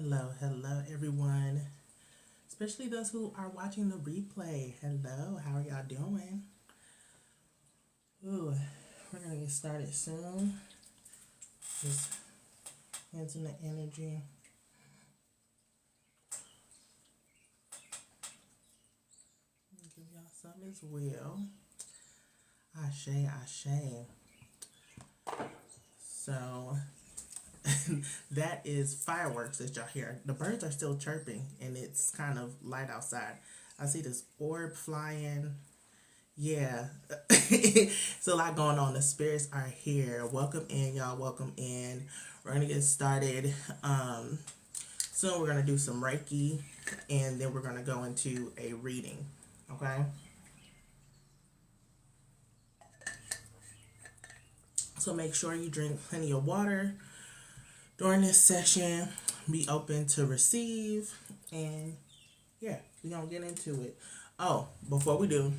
Hello, everyone. Especially those who are watching the replay. Hello, how are y'all doing? Ooh, we're gonna get started soon. Just hands the energy. Give y'all some as well. Ashe. So that is fireworks that y'all hear. The birds are still chirping and it's kind of light outside. I see this orb flying. Yeah, it's a lot going on. The spirits are here. Welcome in, y'all. Welcome in. We're gonna get started. Soon we're gonna do some Reiki, and then we're gonna go into a reading. Okay. So make sure you drink plenty of water during this session. Be open to receive, and yeah, we're gonna get into it. Oh, before we do,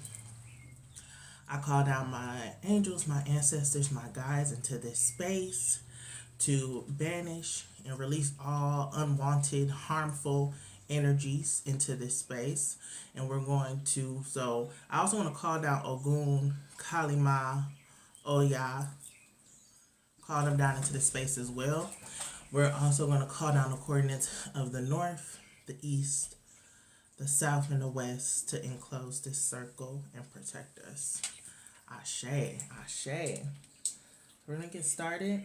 I call down my angels, my ancestors, my guides into this space to banish and release all unwanted, harmful energies into this space. And we're going to, so I also want to call down Ogun, Kalima, Oya, call them down into the space as well. We're also going to call down the coordinates of the north, the east, the south, and the west to enclose this circle and protect us. Ashe. We're going to get started.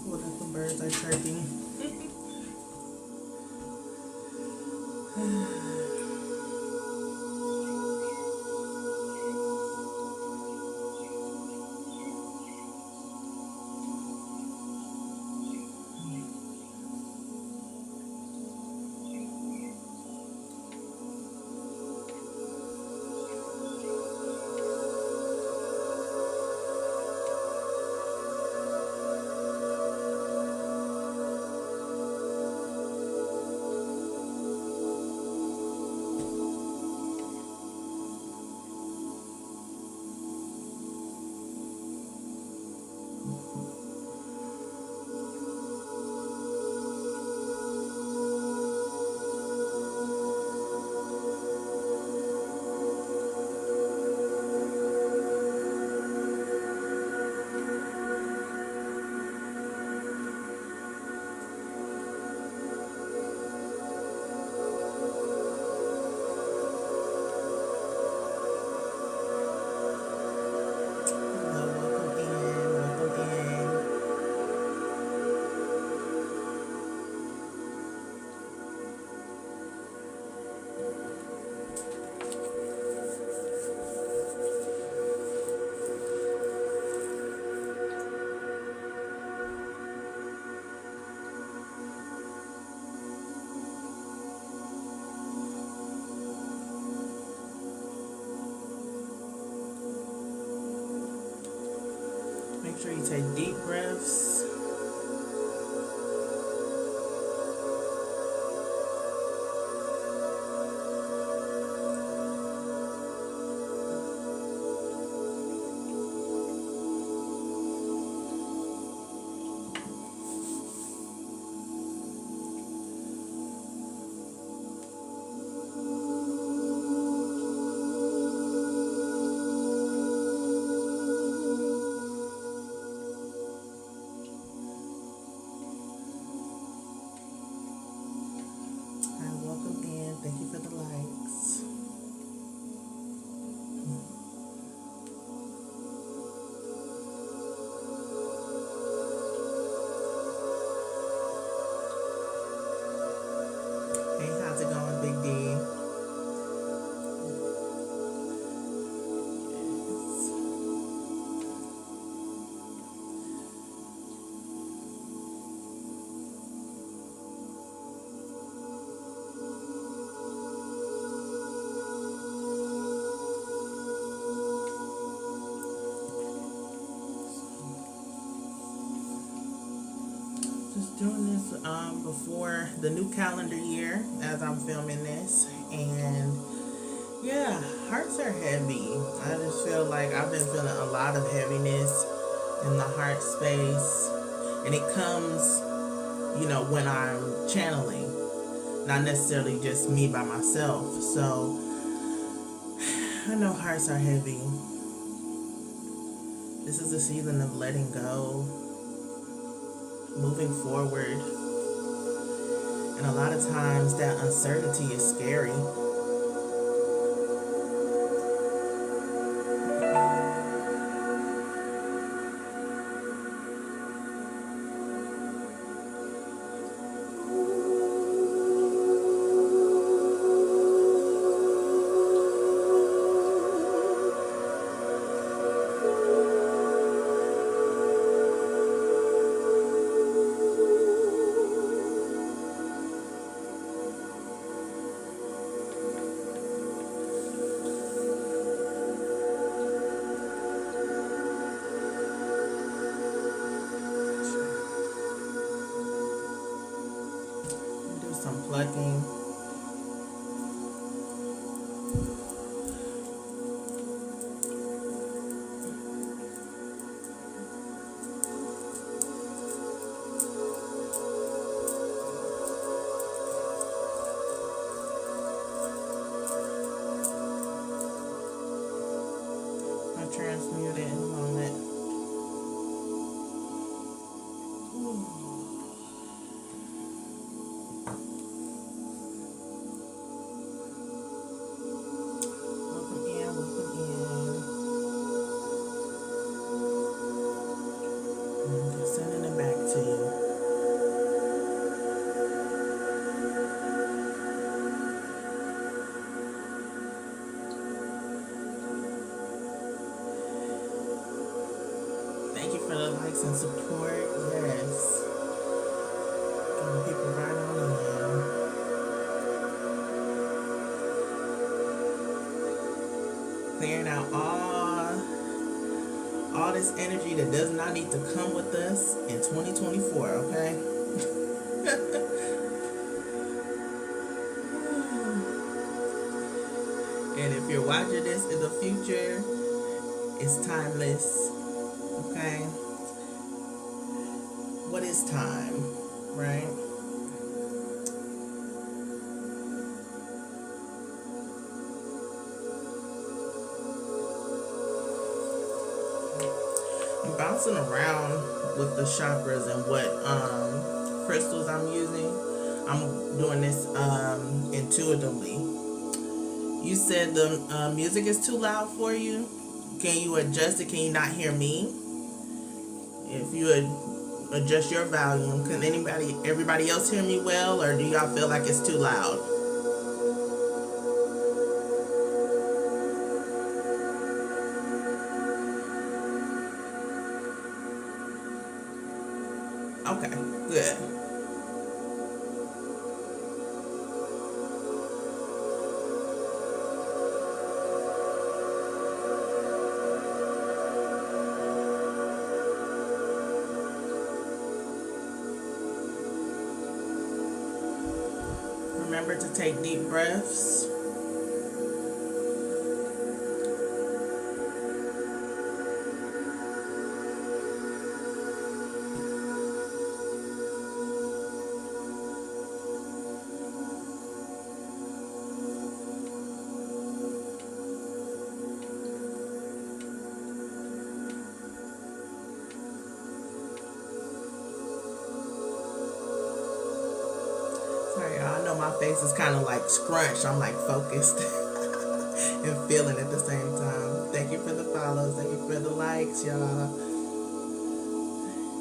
Cool that the birds are chirping. Welcome in. Make sure you take deep breaths. doing this before the new calendar year as I'm filming this, and yeah, hearts are heavy. I just feel like I've been feeling a lot of heaviness in the heart space, and it comes, when I'm channeling, not necessarily just me by myself. So I know hearts are heavy. This is a season of letting go, moving forward, and a lot of times that uncertainty is scary. Do some plucking. I'll transmute it in a moment. Welcome in, welcome in. I'm just sending it back to you. Thank you for the likes and support. Yes. Getting people right on in. Clearing out all this energy that does not need to come with us in 2024, okay? And if you're watching this in the future, it's timeless, okay? What is time, right? I'm bouncing around with the chakras and what crystals I'm using. I'm doing this intuitively. You said the music is too loud for you. Can you adjust it? Can you not hear me? If you adjust your volume, can everybody else hear me well, or do y'all feel like it's too loud? Okay, good. Remember to take deep breaths. Sorry, y'all. I know my face is kind of like scrunched. I'm like focused and feeling at the same time. Thank you for the follows. Thank you for the likes, y'all.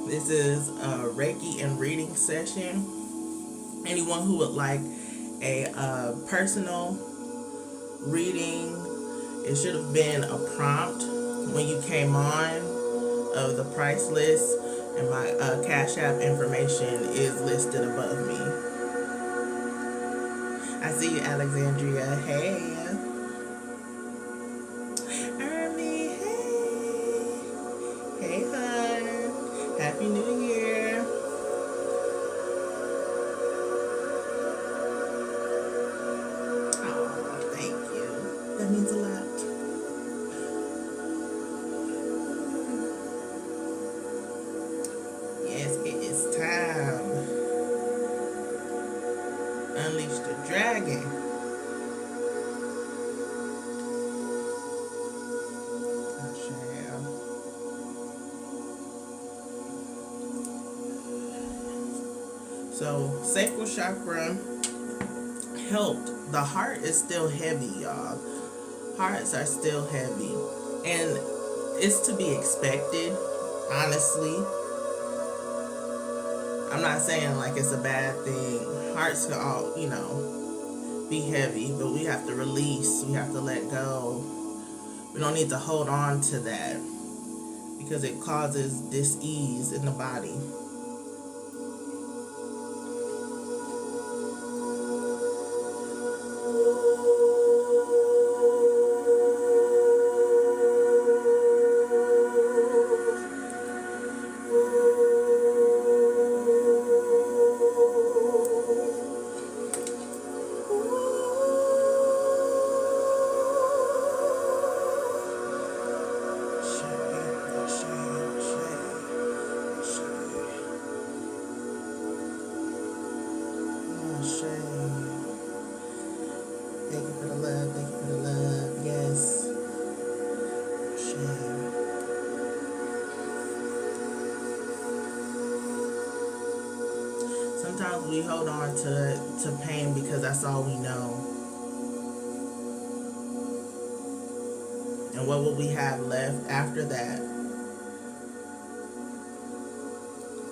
This is a Reiki and reading session. Anyone who would like a personal reading, it should have been a prompt when you came on of the price list, and my Cash App information is listed above me. I see you, Alexandria. Hey. Ermi, hey. Hey, hon. Happy New Year. So sacral chakra helped. The heart is still heavy, y'all. Hearts are still heavy. And it's to be expected, honestly. I'm not saying like it's a bad thing. Hearts can all, be heavy, but we have to release. We have to let go. We don't need to hold on to that because it causes dis-ease in the body. Thank you for the love. Thank you for the love. Yes. Sometimes we hold on to pain because that's all we know. And what will we have left after that?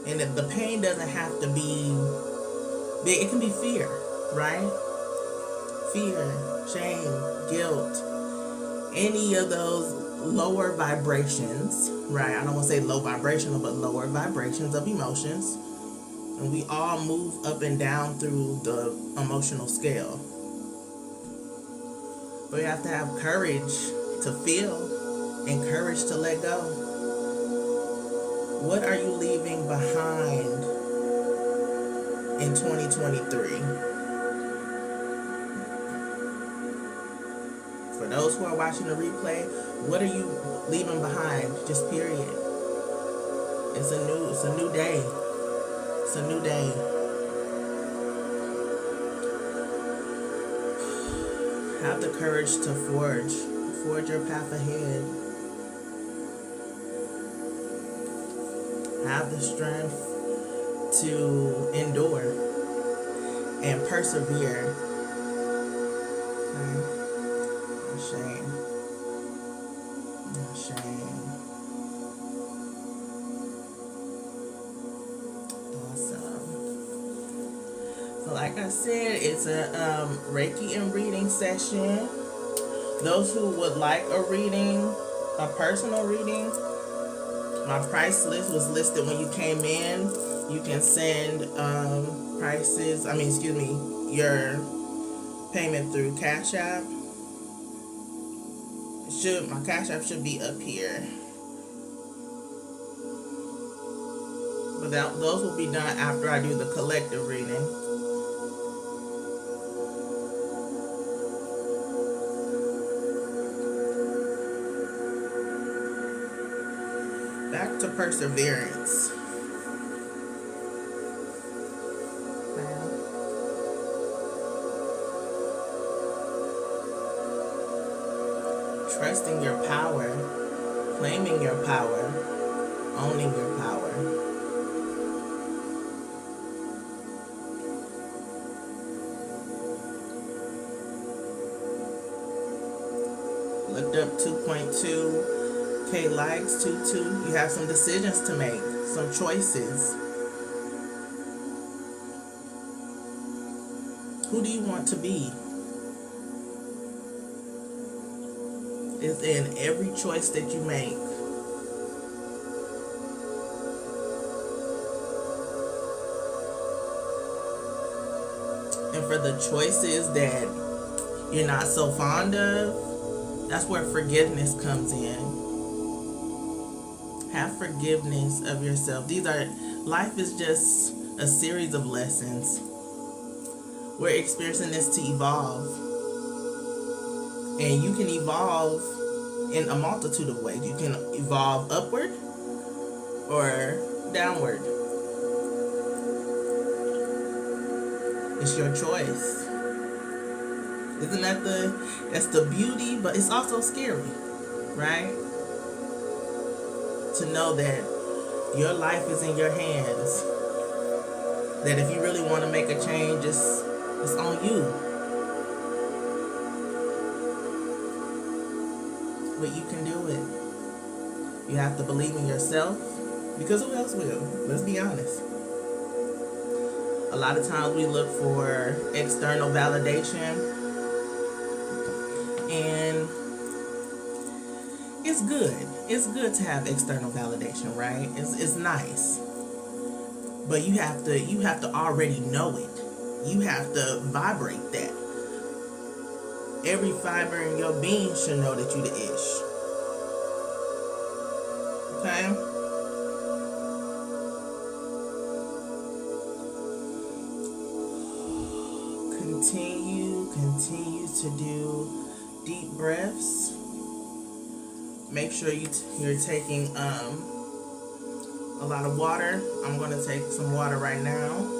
And if the pain doesn't have to be big, it can be fear, right? Fear, shame, guilt, any of those lower vibrations, right? I don't want to say low vibrational, but lower vibrations of emotions. And we all move up and down through the emotional scale. But you have to have courage to feel and courage to let go. What are you leaving behind in 2023? For those who are watching the replay, what are you leaving behind? Just period. It's a new day. It's a new day. Have the courage to forge your path ahead. Have the strength to endure and persevere. No shame. No shame. So like I said, it's a Reiki and reading session. Those who would like a reading, a personal reading, my price list was listed when you came in. You can send your payment through Cash App. My Cash App should be up here. But those will be done after I do the collective reading. Back to perseverance. Trusting your power, claiming your power, owning your power. Looked up 2.2K likes, 2.2. You have some decisions to make, some choices. Who do you want to be? It's in every choice that you make. And for the choices that you're not so fond of, that's where forgiveness comes in. Have forgiveness of yourself. Life is just a series of lessons. We're experiencing this to evolve. And you can evolve in a multitude of ways. You can evolve upward or downward. It's your choice. Isn't that's the beauty, but it's also scary, right? To know that your life is in your hands. That if you really want to make a change, it's on you. But you can do it. You have to believe in yourself, because who else will? Let's be honest. A lot of times we look for external validation, and it's good. It's good to have external validation, right? It's nice. But you have to already know it. You have to vibrate that. Every fiber in your being should know that you the ish. Okay? Continue to do deep breaths. Make sure you're taking a lot of water. I'm going to take some water right now.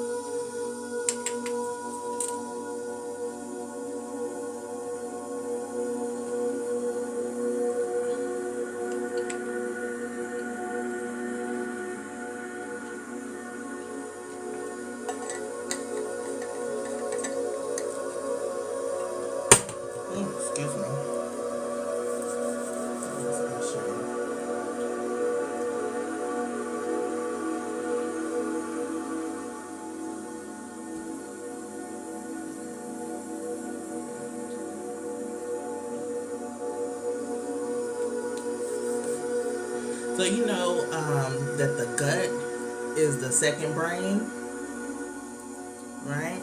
Excuse me. So you know that the gut is the second brain, right?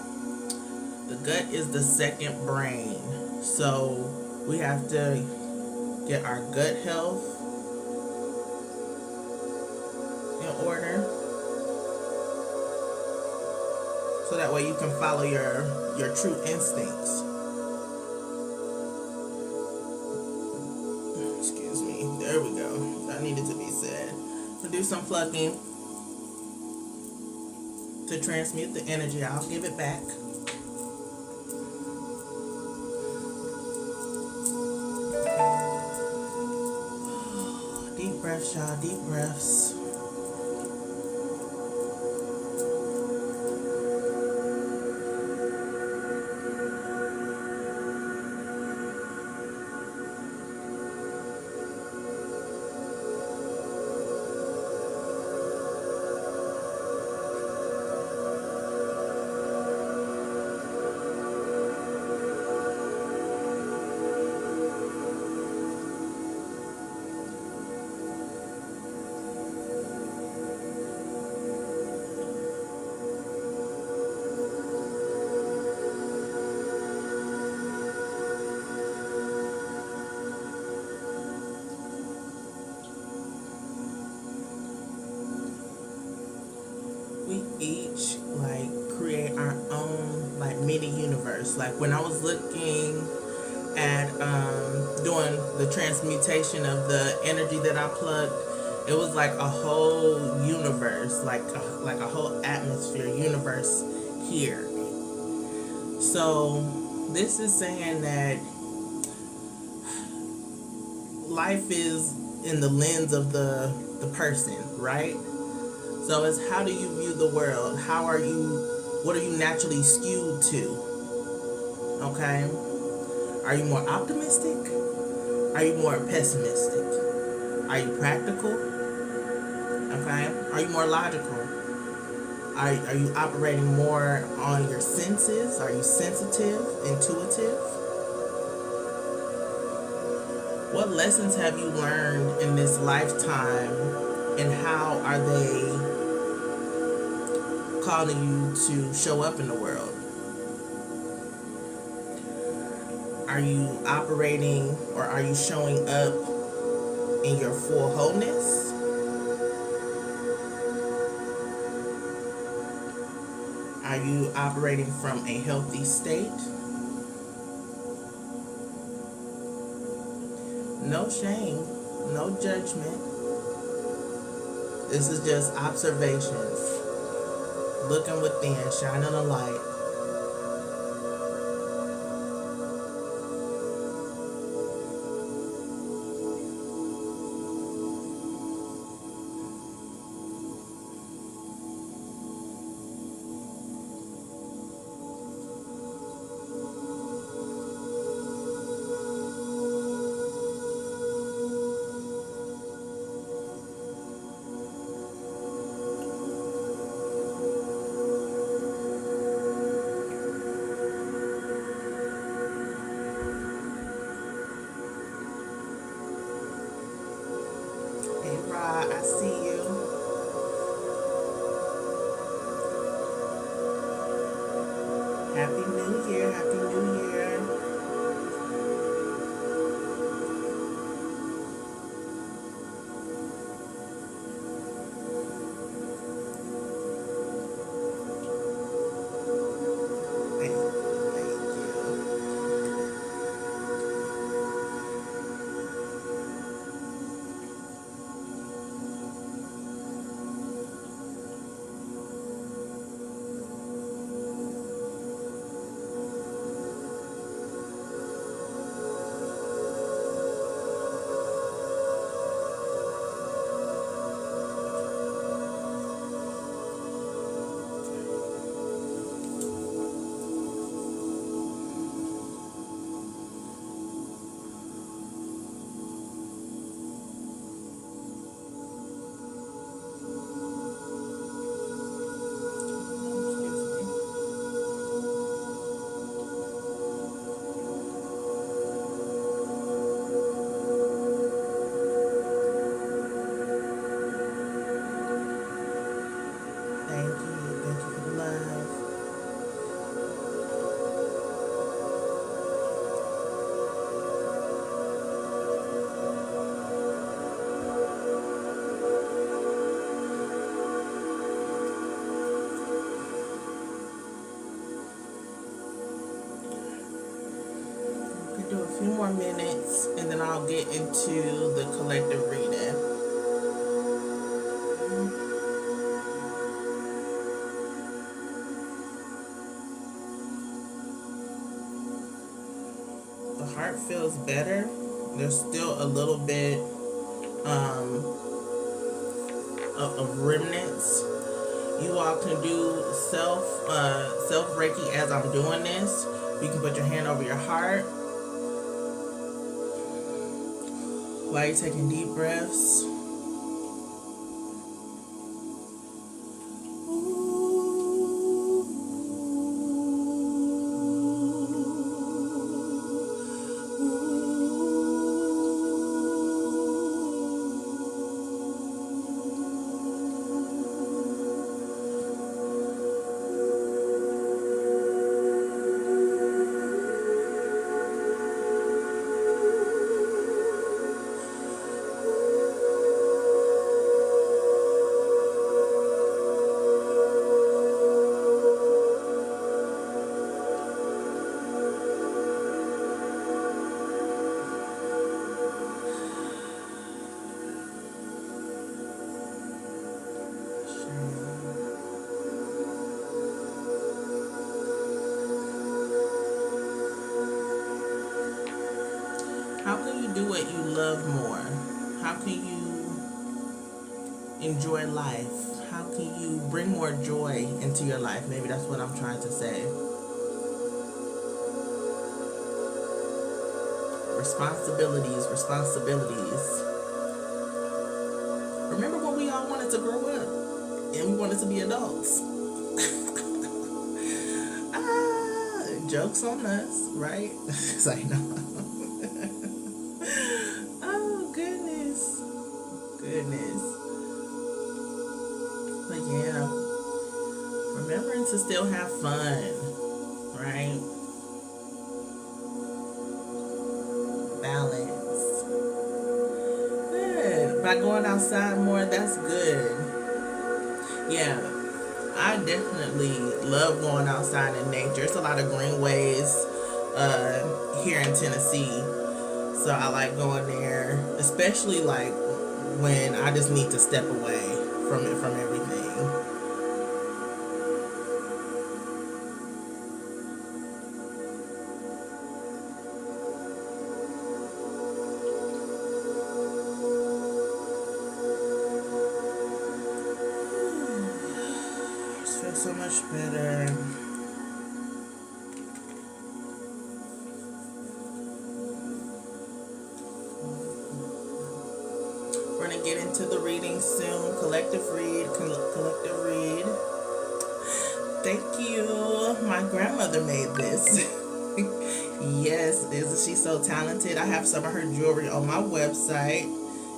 The gut is the second brain. So we have to get our gut health in order, so that way you can follow your true instincts. Excuse me. There we go. That needed to be said. We'll do some plucking to transmute the energy. I'll give it back. Deep breaths, y'all. Deep breaths. We each create our own mini universe. Like when I was looking at doing the transmutation of the energy that I plugged, it was like a whole universe, like a whole atmosphere universe here. So this is saying that life is in the lens of the person, right? So it's, how do you view the world? What are you naturally skewed to? Okay? Are you more optimistic? Are you more pessimistic? Are you practical? Okay? Are you more logical? Are you operating more on your senses? Are you sensitive, intuitive? What lessons have you learned in this lifetime, and how are they calling you to show up in the world? Are you operating, or are you showing up in your full wholeness? Are you operating from a healthy state? No shame, no judgment. This is just observations. Looking within, shining a light. Happy New Year. Happy New Year. Thank you. Thank you. Thank you. Thank you for the love. We can do a few more minutes and then I'll get into the collective reading. The heart feels better. There's still a little bit of remnants. You all can do self Reiki as I'm doing this. You can put your hand over your heart while you're taking deep breaths. How can you do what you love more? How can you enjoy life? How can you bring more joy into your life? Maybe that's what I'm trying to say. Responsibilities, responsibilities. Remember when we all wanted to grow up and we wanted to be adults? Jokes on us, right? It's like, no. Oh, goodness. Goodness. But yeah, remembering to still have fun, right? Balance. Good. By going outside more, that's good. Yeah, I definitely love going outside in nature. It's a lot of greenways here in Tennessee. So I like going there, especially like when I just need to step away from everything. Just feels so much better. We're gonna get into the reading soon. Collective read. Thank you. My grandmother made this. Yes, isn't she so talented? I have some of her jewelry on my website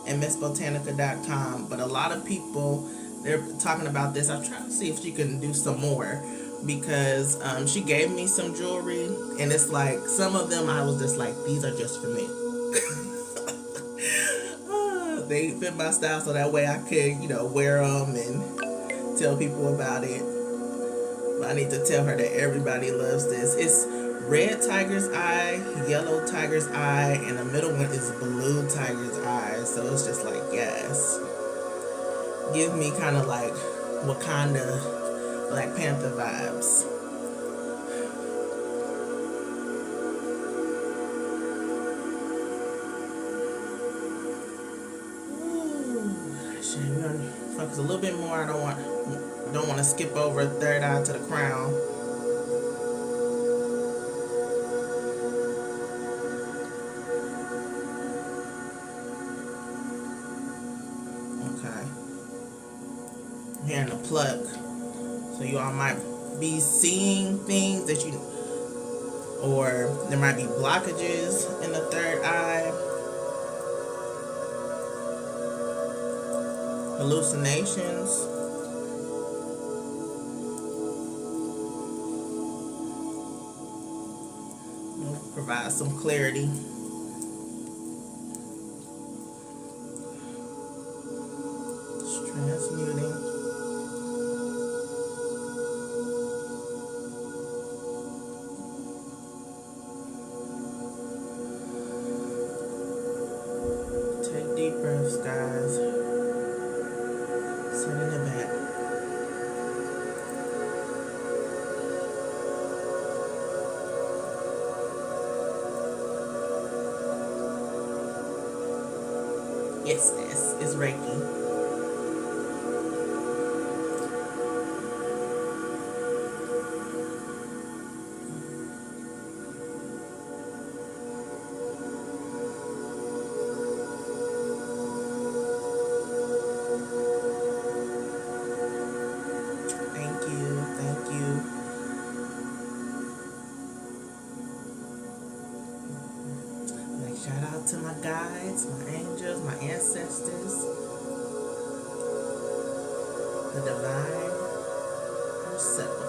at missbotanica.com. But a lot of people they're talking about this. I'm trying to see if she can do some more, because she gave me some jewelry, and it's like some of them I was just like, these are just for me. They fit my style, so that way I could, wear them and tell people about it. But I need to tell her that everybody loves this. It's red tiger's eye, yellow tiger's eye, and the middle one is blue tiger's eye. So it's just like, yes. Give me kind of like Wakanda, Black Panther vibes. We're gonna focus a little bit more. I don't want to skip over third eye to the crown. Okay. I'm hearing the pluck. So you all might be seeing things that or there might be blockages in the third eye. Hallucinations. Provide some clarity. Just transmuting. Take deep breaths, guys. Sending it back. Yes, this is Reiki. Thank you. Like, shout out to my guides, my angels, my ancestors, the divine herself.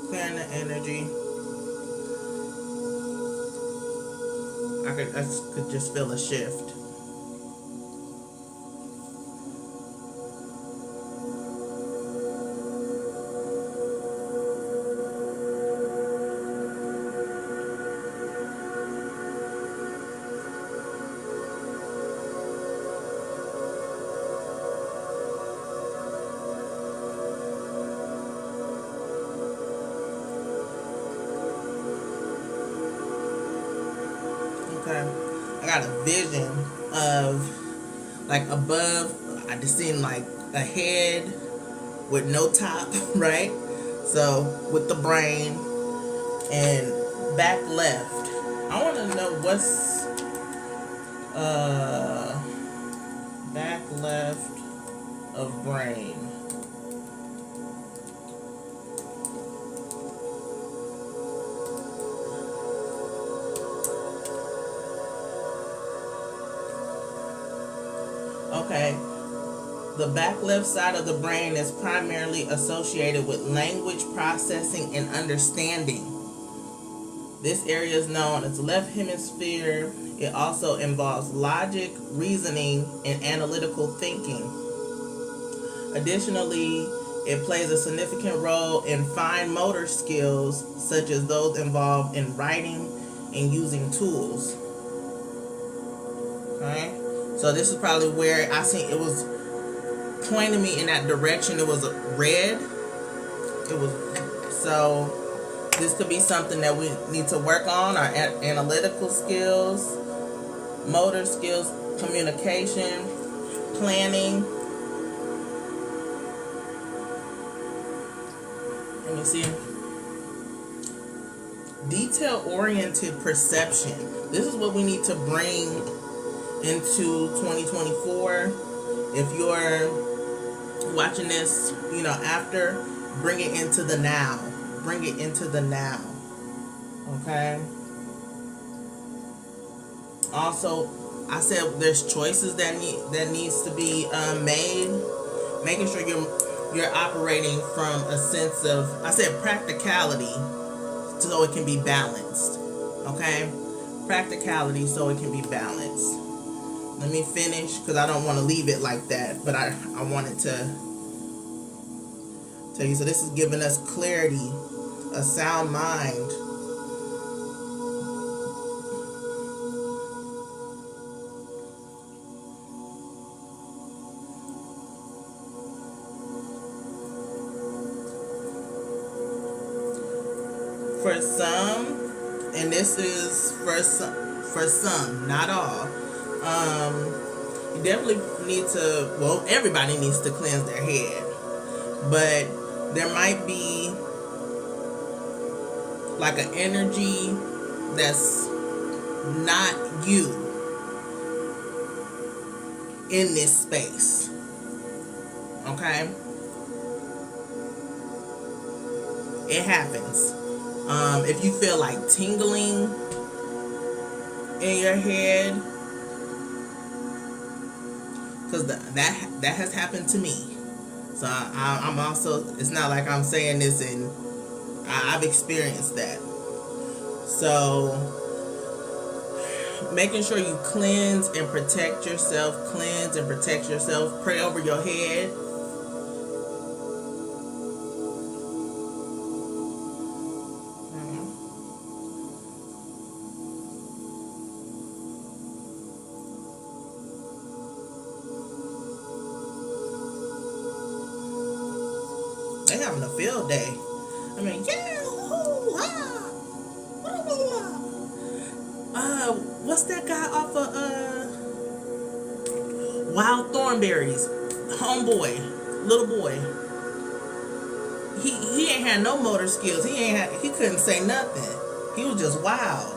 Clearing the energy. I could just feel a shift. Okay. I got a vision of, like, above, I just seen like a head with no top, right? So with the brain, and back left. I want to know what's back left of brain. Okay, the back left side of the brain is primarily associated with language processing and understanding. This area is known as the left hemisphere. It also involves logic, reasoning, and analytical thinking. Additionally, it plays a significant role in fine motor skills, such as those involved in writing and using tools. Okay? So this is probably where I seen it was pointing me in that direction. It was red. So this could be something that we need to work on: our analytical skills, motor skills, communication, planning. Let me see. Detail-oriented perception. This is what we need to bring into 2024. If you're watching this, after, bring it into the now. Bring it into the now. Okay? Also, I said there's choices that needs to be made. Making sure you're operating from a sense of, I said, practicality, so it can be balanced. Okay? Practicality so it can be balanced. Let me finish, because I don't want to leave it like that, but I wanted to tell you. So this is giving us clarity, a sound mind. For some, and this is for some, not all, you definitely need to, well, everybody needs to cleanse their head, but there might be like an energy that's not you in this space. Okay? It happens. If you feel like tingling in your head, because that has happened to me. So I'm also, it's not like I'm saying this and I've experienced that. So making sure you cleanse and protect yourself. Pray over your head. They having a field day. I mean, yeah, what's that guy off of Wild Thornberries? Homeboy, little boy. He ain't had no motor skills. He couldn't say nothing. He was just wild.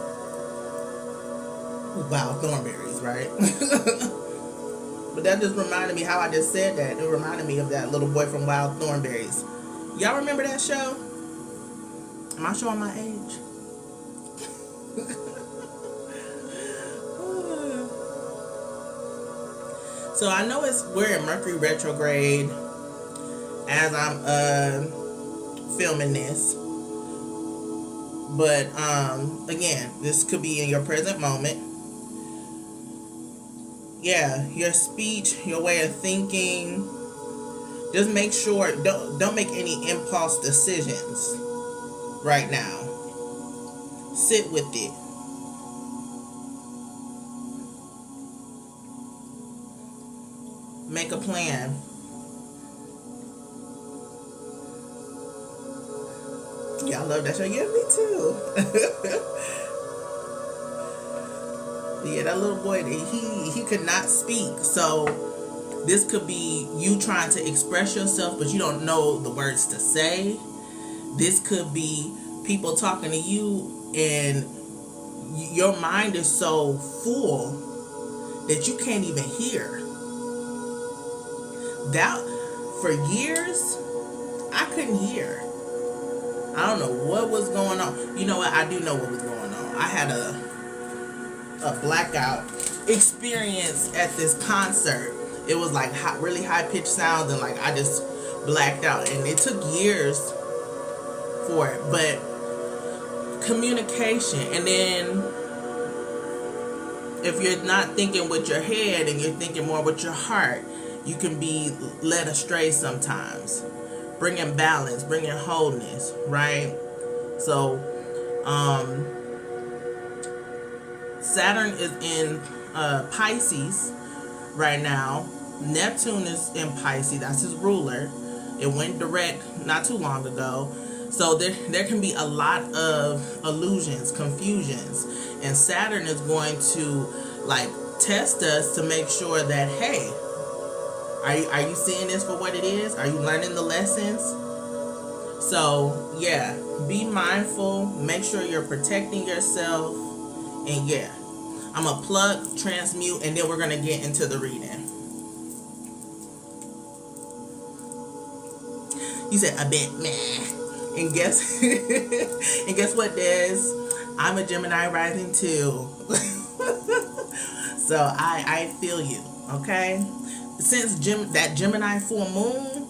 Wild Thornberries, right? But that just reminded me how I just said that. It reminded me of that little boy from Wild Thornberries. Y'all remember that show? Am I showing my age? So I know we're in Mercury retrograde as I'm filming this. But again, this could be in your present moment. Yeah, your speech, your way of thinking. Just make sure don't make any impulse decisions right now. Sit with it. Make a plan. Yeah, I love that show. Yeah, me too. Yeah, that little boy, he could not speak. So this could be you trying to express yourself, but you don't know the words to say. This could be people talking to you and your mind is so full that you can't even hear. That, for years, I couldn't hear. I don't know what was going on. You know what? I do know what was going on. I had a blackout experience at this concert. It was like really high-pitched sounds, and like I just blacked out. And it took years for it. But communication. And then if you're not thinking with your head and you're thinking more with your heart, you can be led astray sometimes. Bringing balance, bringing wholeness, right? So, Saturn is in Pisces right now. Neptune is in Pisces. That's his ruler. It went direct not too long ago. So there can be a lot of illusions, confusions. And Saturn is going to like test us to make sure that, hey, are you seeing this for what it is? Are you learning the lessons? So, yeah, be mindful. Make sure you're protecting yourself. And, yeah, I'm going to plug, transmute, and then we're going to get into the reading. You said a bit meh. And guess and guess what, Des? I'm a Gemini rising too. So I feel you, okay? Since that Gemini full moon,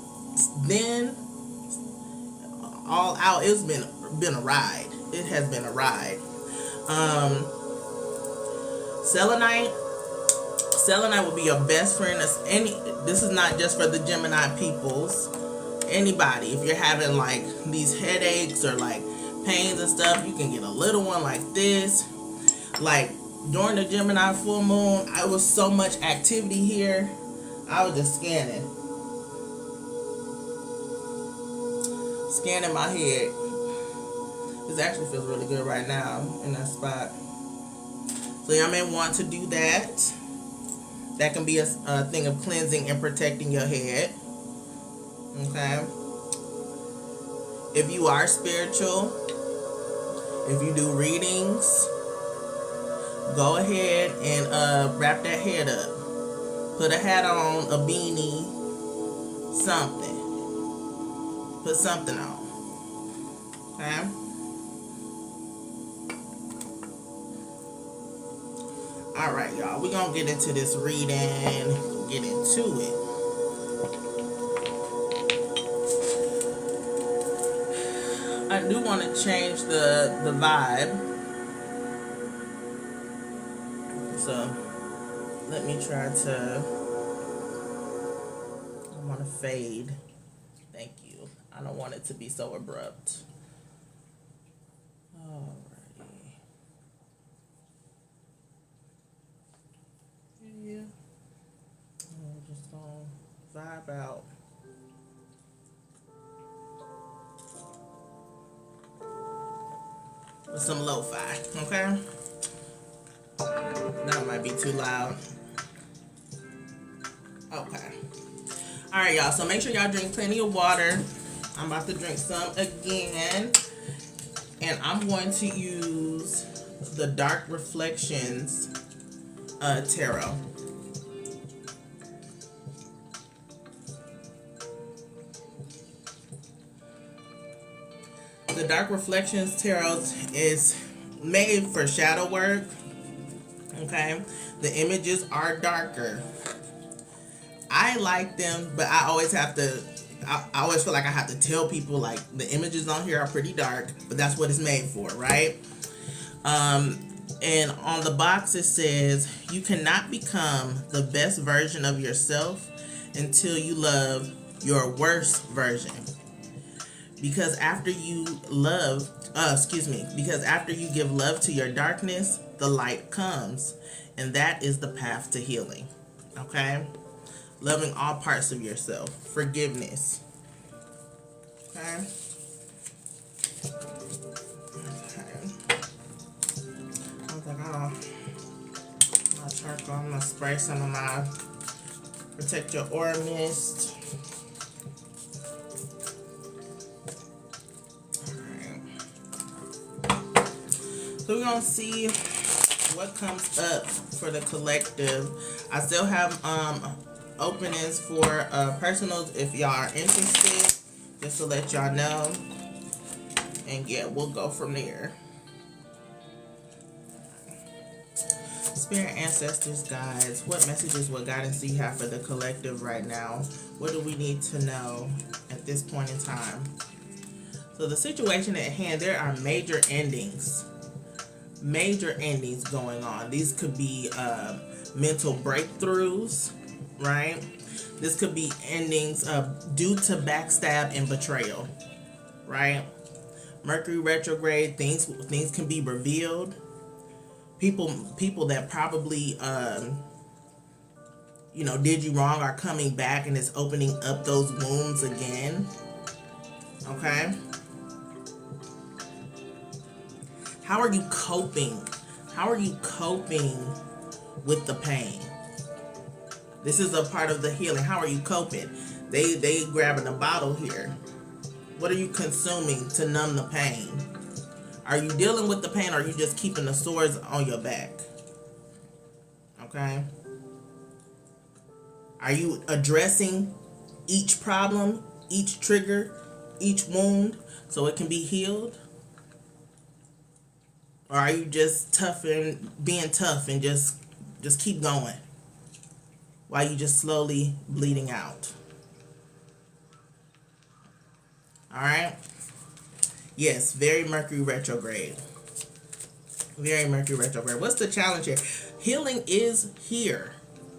then all out, it's been a ride. It has been a ride. Selenite will be your best friend. This is not just for the Gemini peoples. Anybody, if you're having like these headaches or like pains and stuff, you can get a little one like this. Like during the Gemini full moon, I was so much activity here. I was just scanning my head. This actually feels really good right now in that spot. So y'all may want to do that. That can be a thing of cleansing and protecting your head. Okay. If you are spiritual, if you do readings, go ahead and wrap that head up. Put a hat on, a beanie, something. Put something on. Okay. All right, y'all. We're gonna get into this reading. Get into it. I do want to change the vibe. So let me try to. I want to fade. Thank you. I don't want it to be so abrupt. Alrighty. Yeah. I'm just gonna vibe out. With some lo-fi, okay? That might be too loud. Okay. Alright, y'all. So make sure y'all drink plenty of water. I'm about to drink some again. And I'm going to use the Dark Reflections Tarot. The Dark Reflections Tarot is made for shadow work. Okay, the images are darker. I like them, but I always have to. I always feel like I have to tell people like the images on here are pretty dark, but that's what it's made for, right? And on the box it says you cannot become the best version of yourself until you love your worst version. Because after you give love to your darkness, the light comes. And that is the path to healing. Okay? Loving all parts of yourself. Forgiveness. Okay? I was like, oh, my charcoal. I'm going to spray some of my Protect Your Aura Mist. So we're going to see what comes up for the collective. I still have openings for personals if y'all are interested, just to let y'all know. And yeah, we'll go from there. Spirit, ancestors, guides, what messages, what guidance do you have for the collective right now? What do we need to know at this point in time? So the situation at hand, there are major endings going on. These could be mental breakthroughs, right? This could be endings due to backstab and betrayal, right? Mercury retrograde, things can be revealed. People that probably did you wrong are coming back, and it's opening up those wounds again. Okay? How are you coping? How are you coping with the pain? This is a part of the healing. How are you coping? They grabbing a bottle here. What are you consuming to numb the pain? Are you dealing with the pain, or are you just keeping the sores on your back? Okay? Are you addressing each problem, each trigger, each wound so it can be healed? Or are you just tough and being tough and just keep going while you just slowly bleeding out? All right. Yes, very Mercury retrograde. Very Mercury retrograde. What's the challenge here? Healing is here.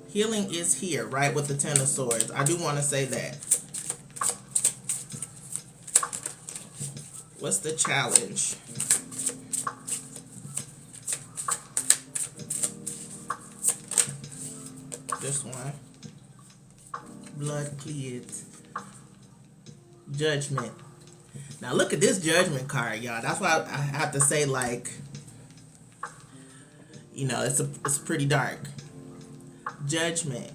Healing is here, right, with the Ten of Swords. I do want to say that. What's the challenge? This one. Blood cleared. Judgment. Now look at this Judgment card, y'all. That's why I have to say, like, you know, it's pretty dark. Judgment.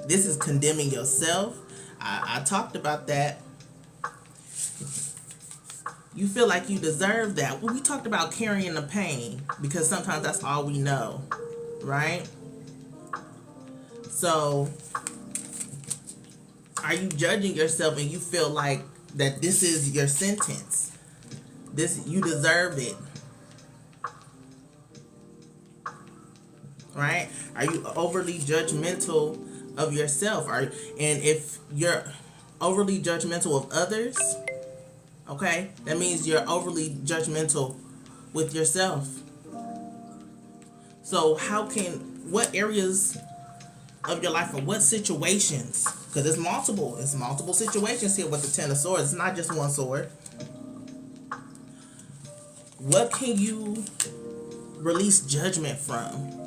This is condemning yourself. I talked about that. You feel like you deserve that. Well, we talked about carrying the pain because sometimes that's all we know, right? So, are you judging yourself and you feel like that this is your sentence? This, you deserve it. Right? Are you overly judgmental of yourself? And if you're overly judgmental of others, okay, that means you're overly judgmental with yourself. So what areas of your life or what situations, because it's multiple situations here with the Ten of Swords. It's not just one sword. What can you release judgment from?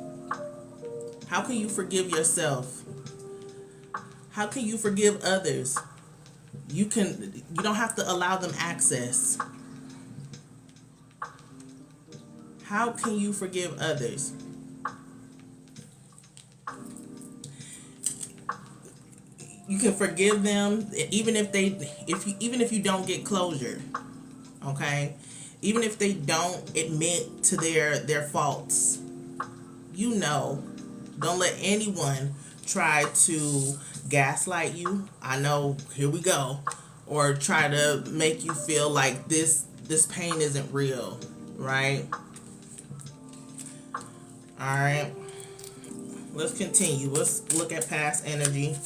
How can you forgive yourself? How can you forgive others? You don't have to allow them access. How can you forgive others? You can forgive them even if you don't get closure. Okay? Even if they don't admit to their faults. You know, don't let anyone try to gaslight you. I know, here we go. Or try to make you feel like this pain isn't real, right? Alright. Let's continue. Let's look at past energy.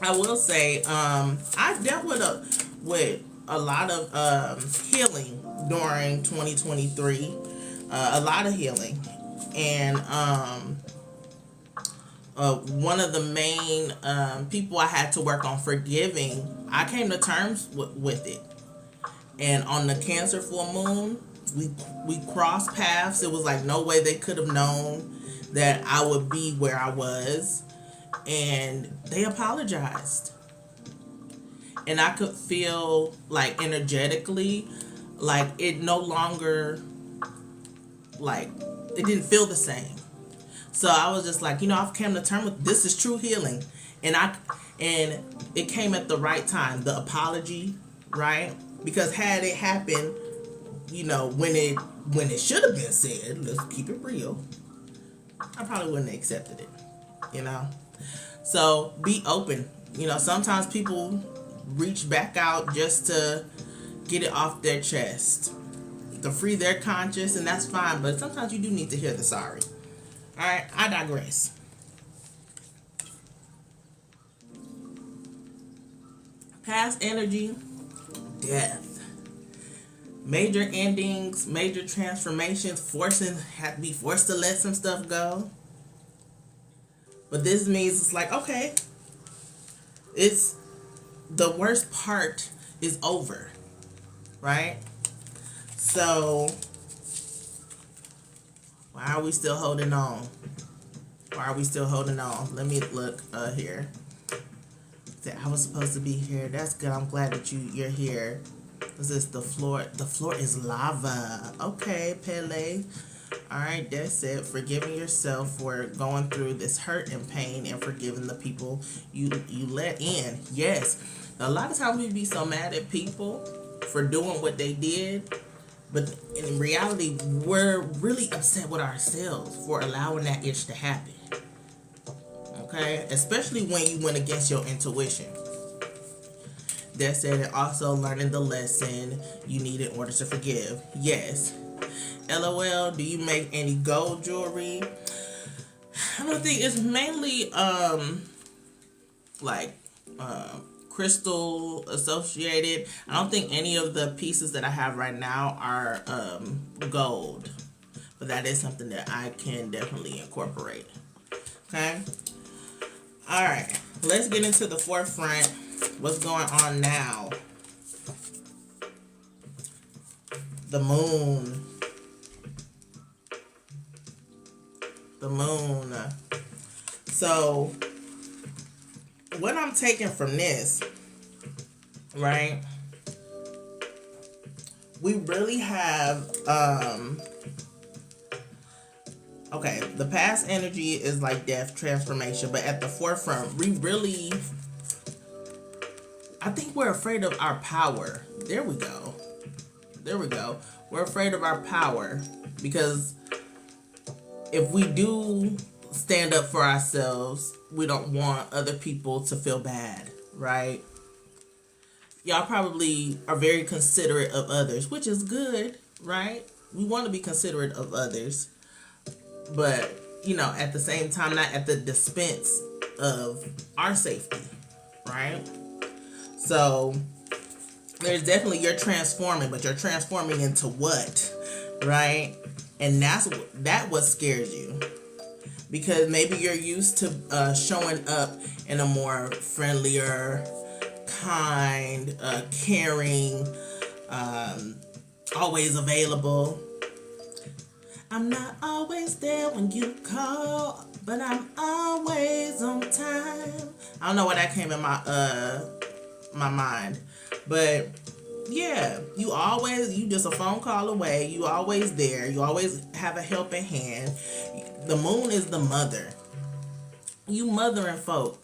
I will say, I dealt with a lot of healing during 2023. A lot of healing. And one of the main people I had to work on forgiving, I came to terms with it. And on the Cancer full moon, we crossed paths. It was like no way they could have known that I would be where I was. And they apologized. And I could feel like energetically, like it no longer, like it didn't feel the same. So I was just like, I've come to terms with this is true healing. And it came at the right time, the apology, right? Because had it happened, when it should have been said, let's keep it real, I probably wouldn't have accepted it, So be open. Sometimes people reach back out just to get it off their chest, to free their conscience, and that's fine. But sometimes you do need to hear the sorry. All right, I digress. Past energy, death. Major endings, major transformations, have to be forced to let some stuff go. But this means it's like, okay, it's the worst part is over, right? So why are we still holding on? Why are we still holding on? Let me look here. I was supposed to be here. That's good. I'm glad that you're here. This is the floor. The floor is lava. Okay, Pele. Alright, that's it. Forgiving yourself for going through this hurt and pain and forgiving the people you let in. Yes. A lot of times we be so mad at people for doing what they did, but in reality, we're really upset with ourselves for allowing that itch to happen. Okay? Especially when you went against your intuition. that said, and also learning the lesson you need in order to forgive. Yes. LOL, do you make any gold jewelry? I don't think it's mainly like crystal associated. I don't think any of the pieces that I have right now are gold, but that is something that I can definitely incorporate. Okay. All right, let's get into the forefront. What's going on now? The moon. The moon. So what I'm taking from this, right? We really have okay, the past energy is like death, transformation, but at the forefront, we really, I think we're afraid of our power. There we go. There we go. We're afraid of our power because if we do stand up for ourselves, we don't want other people to feel bad, right? Y'all probably are very considerate of others, which is good, right? We want to be considerate of others, but, you know, at the same time, not at the expense of our safety, right? So there's definitely, you're transforming, but you're transforming into what, right? And that what scares you, because maybe you're used to showing up in a more friendlier, kind, caring, always available. I'm not always there when you call, but I'm always on time. I don't know why that came in my mind, but yeah, you just a phone call away. You always there. You always have a helping hand. The moon is the mother. You mothering folk,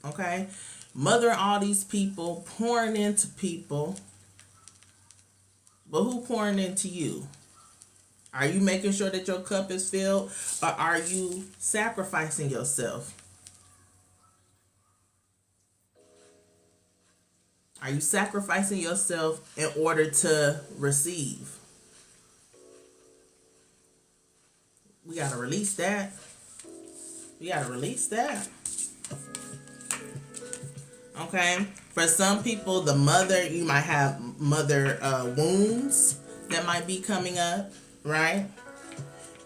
okay? Mothering all these people, pouring into people. But who pouring into you? Are you making sure that your cup is filled, or are you sacrificing yourself? Are you sacrificing yourself in order to receive? We gotta release that. We gotta release that. Okay? For some people, the mother, you might have mother wounds that might be coming up, right?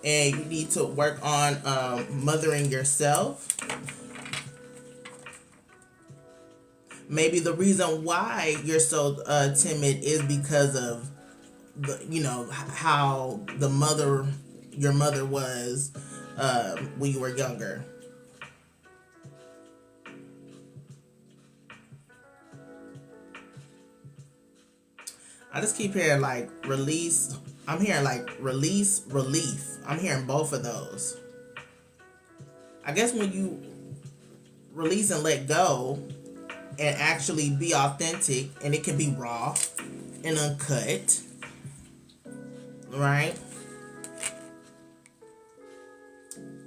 And you need to work on mothering yourself. Maybe the reason why you're so timid is because of how your mother was when you were younger. I just keep hearing like release. I'm hearing like release, relief. I'm hearing both of those. I guess when you release and let go and actually be authentic, and it can be raw and uncut, right?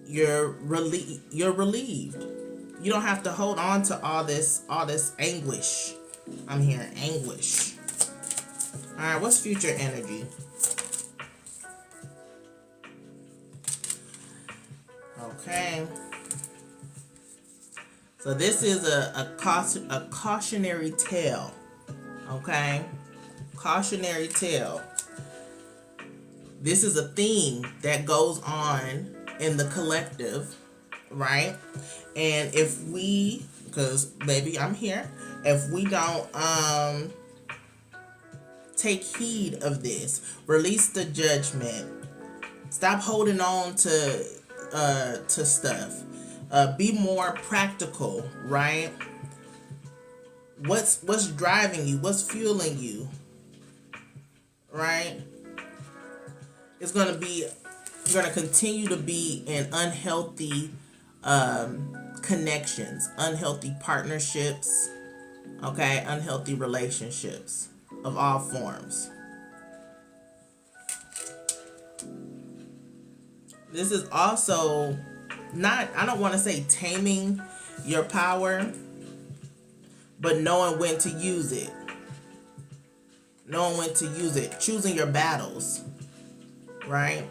You're relieved. You don't have to hold on to all this anguish. I'm hearing anguish. All right, what's future energy? Okay. So this is a cautionary tale. Okay? Cautionary tale. This is a theme that goes on in the collective, right? And if we, because baby, I'm here, if we don't take heed of this, release the judgment, stop holding on to stuff, be more practical, right? What's driving you? What's fueling you? Right? It's gonna continue to be in unhealthy connections, unhealthy partnerships, okay, unhealthy relationships of all forms. This is also not, I don't want to say taming your power, but knowing when to use it. Knowing when to use it. Choosing your battles. Right?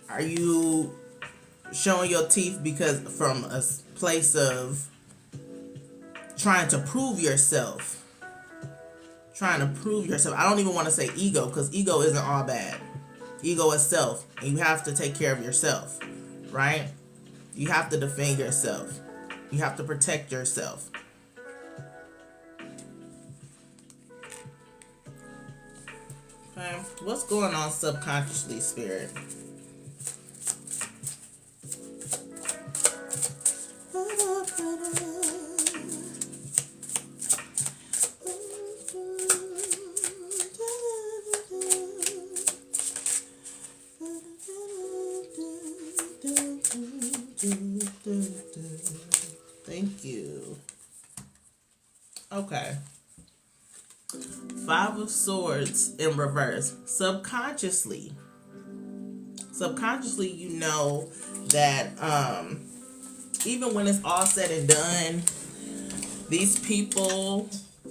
Are you showing your teeth because from a place of trying to prove yourself? Trying to prove yourself. I don't even want to say ego, because ego isn't all bad. Ego is self, and you have to take care of yourself, right? You have to defend yourself. You have to protect yourself. Okay, what's going on subconsciously, Spirit? Thank you. Okay. Five of Swords in reverse. Subconsciously, you know that even when it's all said and done, these people,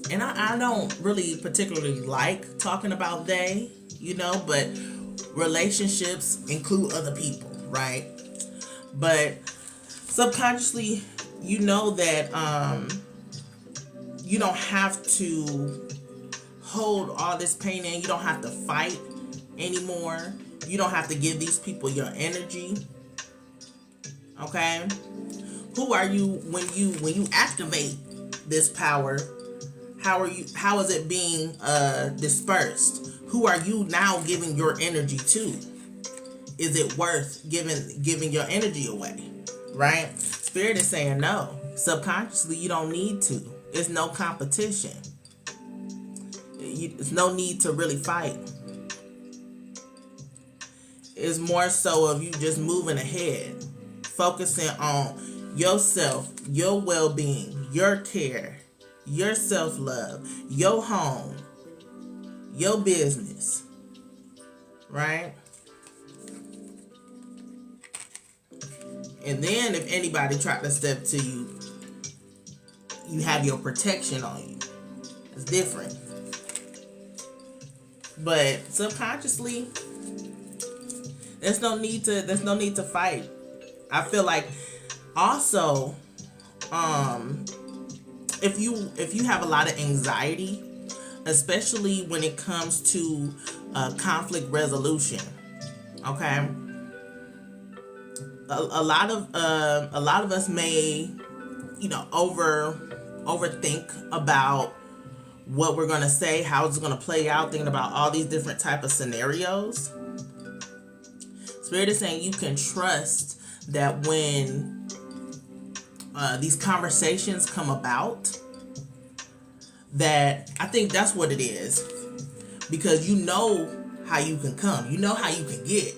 and I don't really particularly like talking about they, but relationships include other people, right? But subconsciously, you know that you don't have to hold all this pain in. You don't have to fight anymore. You don't have to give these people your energy. Okay? Who are you when you activate this power? How is it being dispersed? Who are you now giving your energy to? Is it worth giving your energy away? Right? Spirit is saying no. Subconsciously, you don't need to. It's no competition. There's no need to really fight. It's more so of you just moving ahead, focusing on yourself, your well-being, your care, your self-love, your home, your business, right? And then if anybody tried to step to you, you have your protection on you. It's different. But subconsciously, there's no need to fight. I feel like also, if you have a lot of anxiety, especially when it comes to conflict resolution, okay, a lot of us may, overthink about what we're going to say, how it's going to play out, thinking about all these different type of scenarios. Spirit is saying you can trust that when these conversations come about, that I think that's what it is. Because you know how you can come. You know how you can get.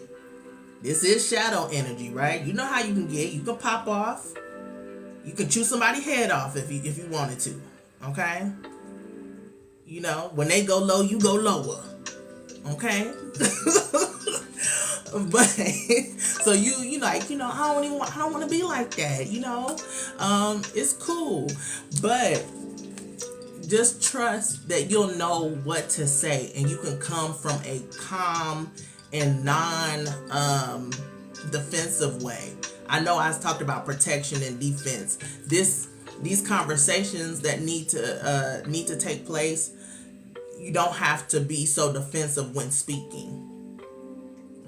This is shadow energy, right? You know how you can get. You can pop off. You can chew somebody's head off if you wanted to. Okay? When they go low, you go lower. Okay? But so you like, I don't want to be like that, it's cool. But just trust that you'll know what to say, and you can come from a calm and non-defensive way. I know I talked about protection and defense. These conversations that need to take place, you don't have to be so defensive when speaking.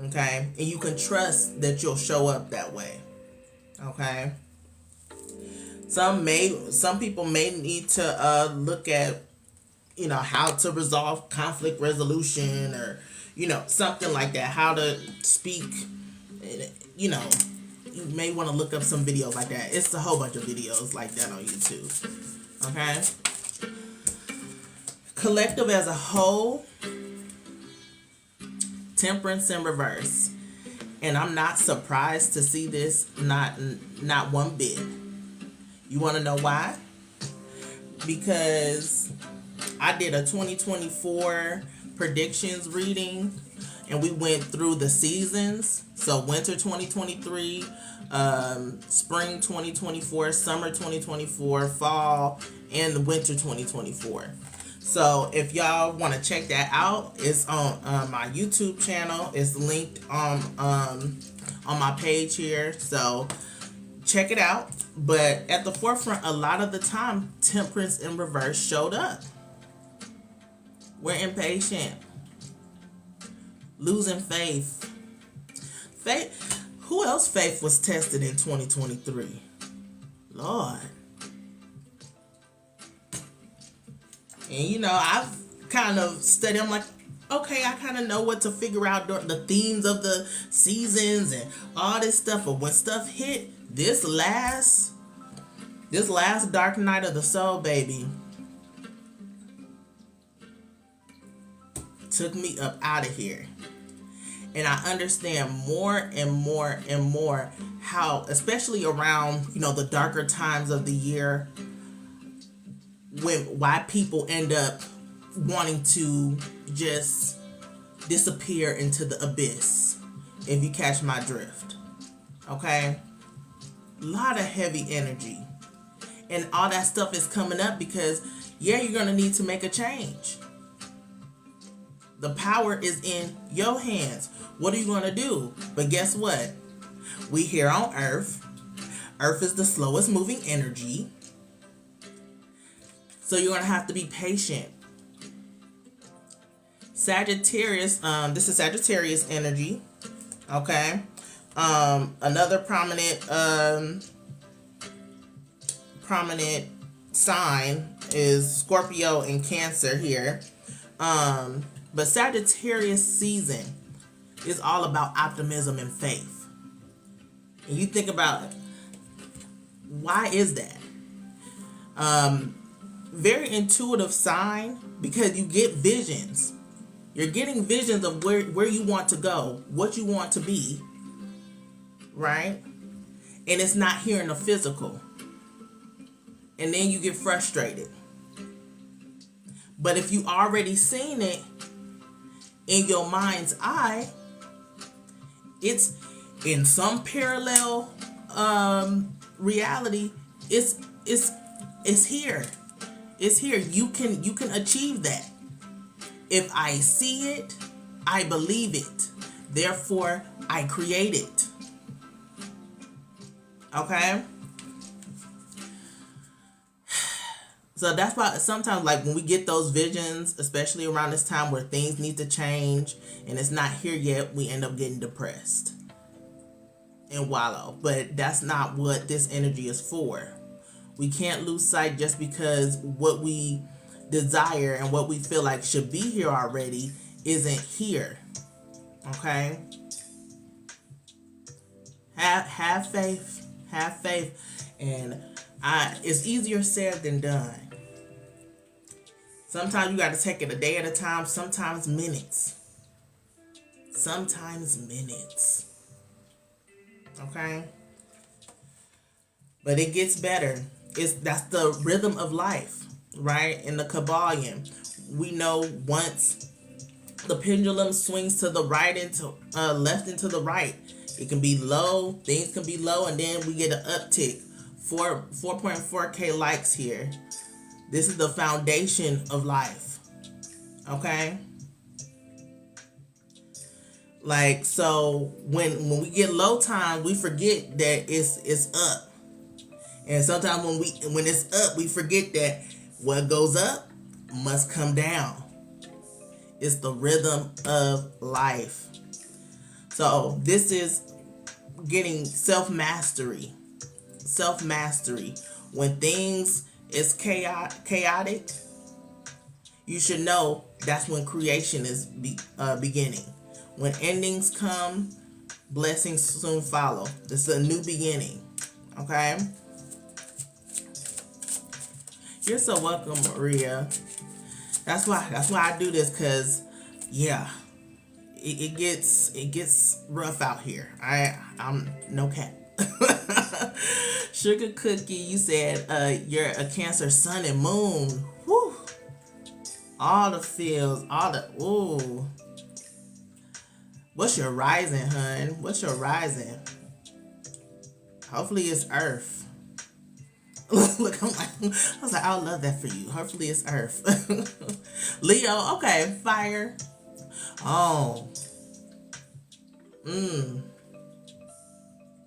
Okay? And you can trust that you'll show up that way. Okay? Some people may need to look at, how to resolve conflict resolution, or, something like that, how to speak, you may want to look up some videos like that. It's a whole bunch of videos like that on YouTube. Okay? Collective as a whole, Temperance in reverse. And I'm not surprised to see this, not one bit. You want to know why? Because I did a 2024 predictions reading, and we went through the seasons. So winter 2023, spring 2024, summer 2024, fall, and winter 2024. So if y'all want to check that out, it's on my YouTube channel. It's linked on my page here. So check it out. But at the forefront, a lot of the time, temperance in reverse showed up. We're impatient, losing faith. Who else faith was tested in 2023? Lord. And I've kind of studied. I'm like, okay, I kind of know what to figure out the themes of the seasons and all this stuff. But when stuff hit, this last dark night of the soul, baby, took me up out of here. And I understand more and more and more how, especially around, the darker times of the year, why people end up wanting to just disappear into the abyss, if you catch my drift. Okay? A lot of heavy energy. And all that stuff is coming up because, you're going to need to make a change. The power is in your hands. What are you going to do? But guess what? We here on Earth. Earth is the slowest moving energy. So you're going to have to be patient. Sagittarius, this is Sagittarius energy. Okay. Another prominent sign is Scorpio and Cancer here. But Sagittarius season is all about optimism and faith. And you think about it, why is that? Very intuitive sign because you get visions. You're getting visions of where you want to go, what you want to be, right? And it's not here in the physical. And then you get frustrated. But if you already seen it in your mind's eye, it's in some parallel reality. It's here. It's here. You can achieve that. If I see it, I believe it. Therefore, I create it. Okay? So that's why sometimes, like, when we get those visions, especially around this time where things need to change and it's not here yet, we end up getting depressed and wallow. But that's not what this energy is for. We can't lose sight just because what we desire and what we feel like should be here already isn't here. Okay? Have faith. Have faith. And it's easier said than done. Sometimes you got to take it a day at a time. Sometimes minutes. Okay? But it gets better. That's the rhythm of life, right? In the Kabbalion, we know once the pendulum swings to the right and to left and to the right, it can be low. Things can be low, and then we get an uptick. 4.4K likes here. This is the foundation of life. Okay? Like, so when we get low time, we forget that it's up. And sometimes when it's up, we forget that what goes up must come down. It's the rhythm of life. So this is getting self-mastery. When things is chaotic, you should know that's when creation is beginning. When endings come, blessings soon follow. This is a new beginning. Okay? You're so welcome, Maria. That's why I do this, because it gets rough out here. I'm no cap. Sugar Cookie, you said you're a Cancer sun and moon. Whew. All the feels, ooh. What's your rising, hun? What's your rising? Hopefully it's Earth. Look, I was like, I love that for you. Hopefully it's Earth. Leo, okay, fire. Oh,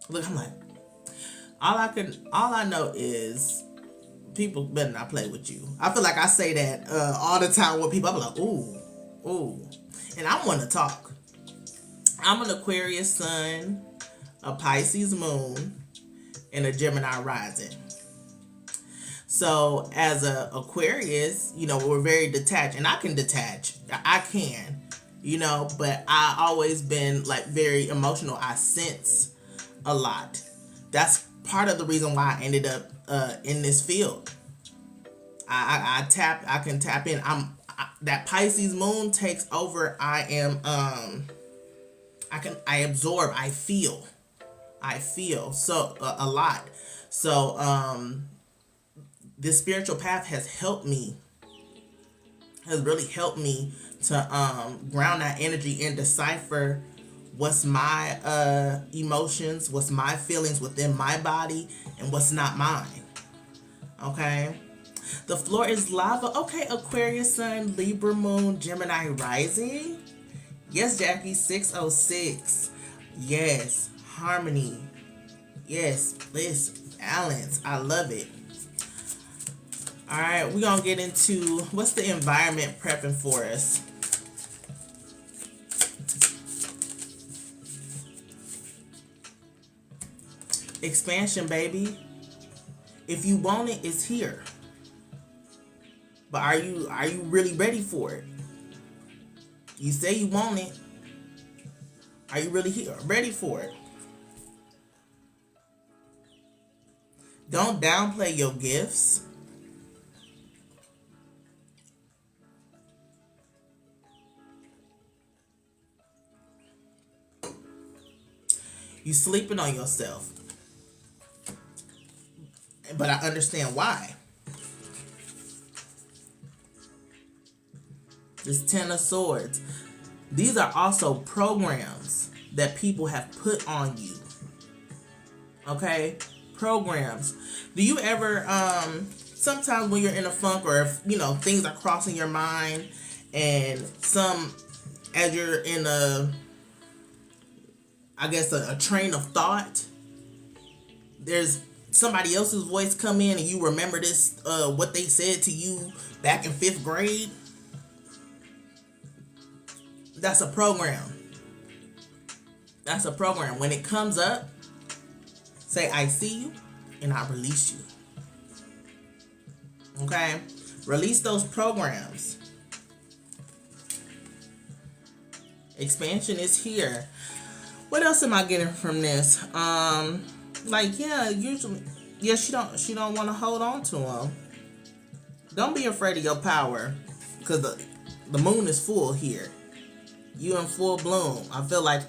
look, I'm like, all I know is people better not play with you. I feel like I say that all the time with people. I'm like, ooh, and I want to talk. I'm an Aquarius sun, a Pisces moon, and a Gemini rising. So as a Aquarius, we're very detached, and I can detach. I can, but I always been like very emotional. I sense a lot. That's part of the reason why I ended up in this field. I can tap in. That Pisces moon takes over. I absorb. I feel so a lot. So this spiritual path has really helped me to ground that energy and decipher what's my emotions, what's my feelings within my body, and what's not mine. Okay? The floor is lava. Okay, Aquarius sun, Libra moon, Gemini rising. Yes, Jackie, 606. Yes, harmony. Yes, bliss, balance. I love it. All right, we're going to get into what's the environment prepping for us. Expansion, baby. If you want it, it's here. But are you really ready for it? You say you want it. Are you really ready for it? Don't downplay your gifts. You sleeping on yourself. But I understand why. This Ten of Swords. These are also programs that people have put on you. Okay? Programs. Do you ever, sometimes when you're in a funk or if, things are crossing your mind and as you're in a train of thought, there's somebody else's voice come in and you remember this, what they said to you back in 5th grade. That's a program. That's a program. When it comes up, say, I see you, and I release you. Okay? Release those programs. Expansion is here. What else am I getting from this? Usually, she don't want to hold on to them. Don't be afraid of your power, because the moon is full here. You in full bloom. I feel like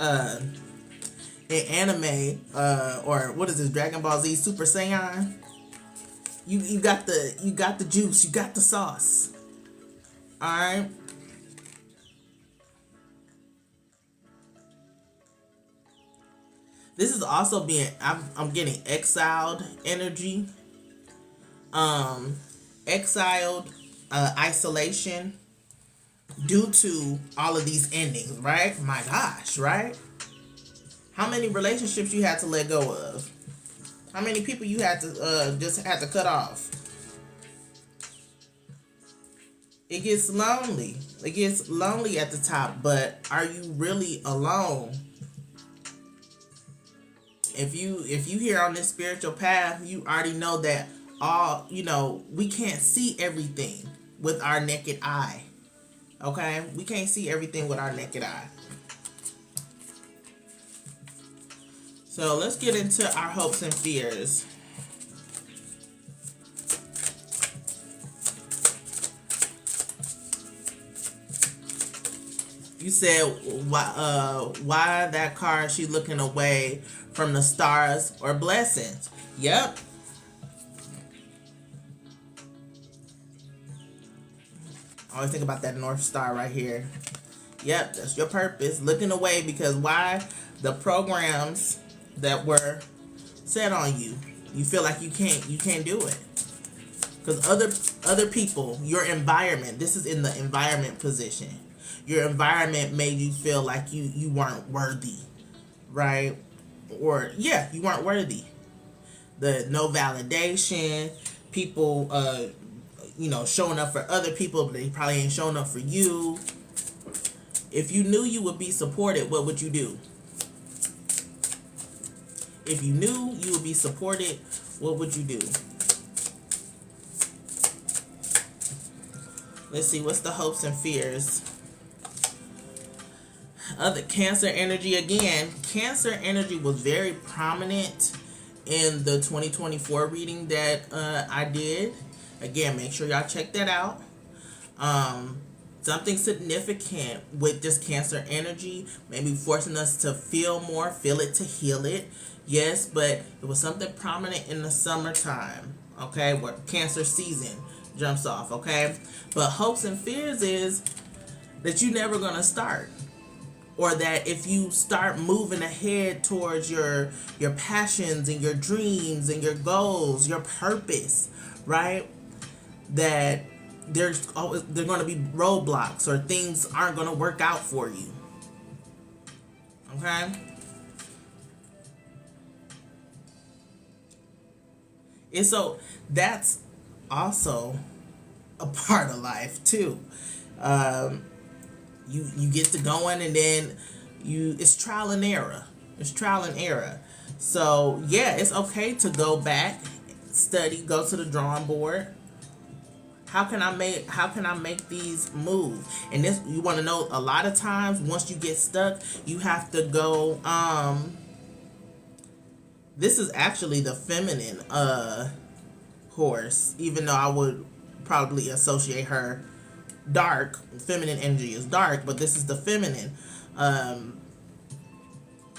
in anime or what is this, Dragon Ball Z Super Saiyan, you got the juice, you got the sauce. All right. This is also I'm getting exiled energy. Exiled, isolation due to all of these endings, right? My gosh, right? How many relationships you had to let go of? How many people you had to just had to cut off? It gets lonely. It gets lonely at the top, but are you really alone? If you here on this spiritual path, you already know that we can't see everything with our naked eye. Okay? We can't see everything with our naked eye. So let's get into our hopes and fears. You said, why that card, she looking away from the stars or blessings. Yep. I always think about that North Star right here. Yep, that's your purpose. Looking away because why? The programs that were set on you. You feel like you can't do it. Because other people, your environment, this is in the environment position. Your environment made you feel like you weren't worthy, right? Or yeah, you weren't worthy. The no validation, people showing up for other people, but they probably ain't showing up for you. If you knew you would be supported, what would you do? If you knew you would be supported, what would you do? Let's see, what's the hopes and fears? Other Cancer energy again. Cancer energy was very prominent in the 2024 reading that I did. Again, make sure y'all check that out. Something significant with this Cancer energy, maybe forcing us to feel more, feel it to heal it. Yes, but it was something prominent in the summertime, okay, where Cancer season jumps off, okay? But hopes and fears is that you're never going to start. Or that if you start moving ahead towards your passions and your dreams and your goals, your purpose, right? That there's going to be roadblocks or things aren't going to work out for you. Okay? And so that's also a part of life too. You get to going, and then it's trial and error. It's trial and error. So yeah, it's okay to go back, study, go to the drawing board. How can I make these move? And this, you want to know, a lot of times once you get stuck, you have to go this is actually the feminine horse, even though I would probably associate her dark. Feminine energy is dark, but this is the feminine. A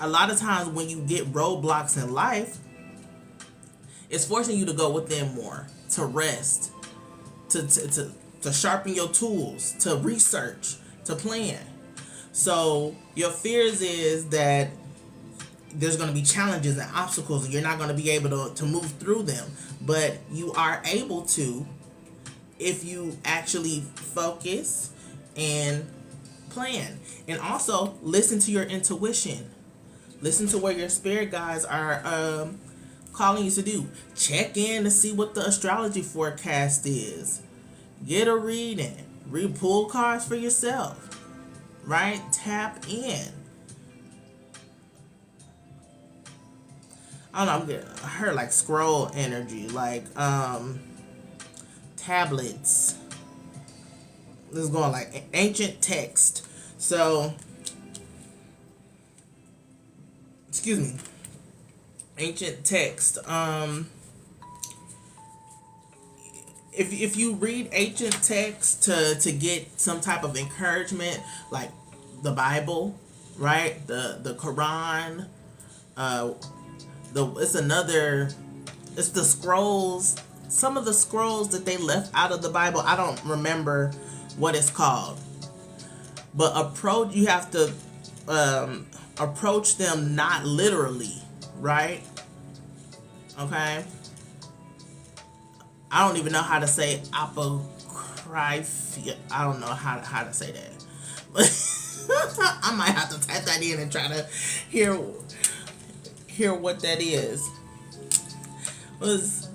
lot of times when you get roadblocks in life, it's forcing you to go within more, to rest, to sharpen your tools, to research, to plan. So your fears is that there's going to be challenges and obstacles, and you're not going to be able to move through them, but you are able to if you actually focus and plan. And also listen to your intuition. Listen to what your spirit guides are calling you to do. Check in to see what the astrology forecast is. Get a reading. Pull cards for yourself. Right? Tap in. I don't know, I heard like scroll energy, like tablets. This is going like ancient text. So, excuse me, ancient text. If you read ancient text to get some type of encouragement, like the Bible, right? The Quran, it's the scrolls. Some of the scrolls that they left out of the Bible, I don't remember what it's called. But you have to approach them not literally, right? Okay? I don't even know how to say apocrypha. I don't know how to say that. I might have to type that in and try to hear what that is. Was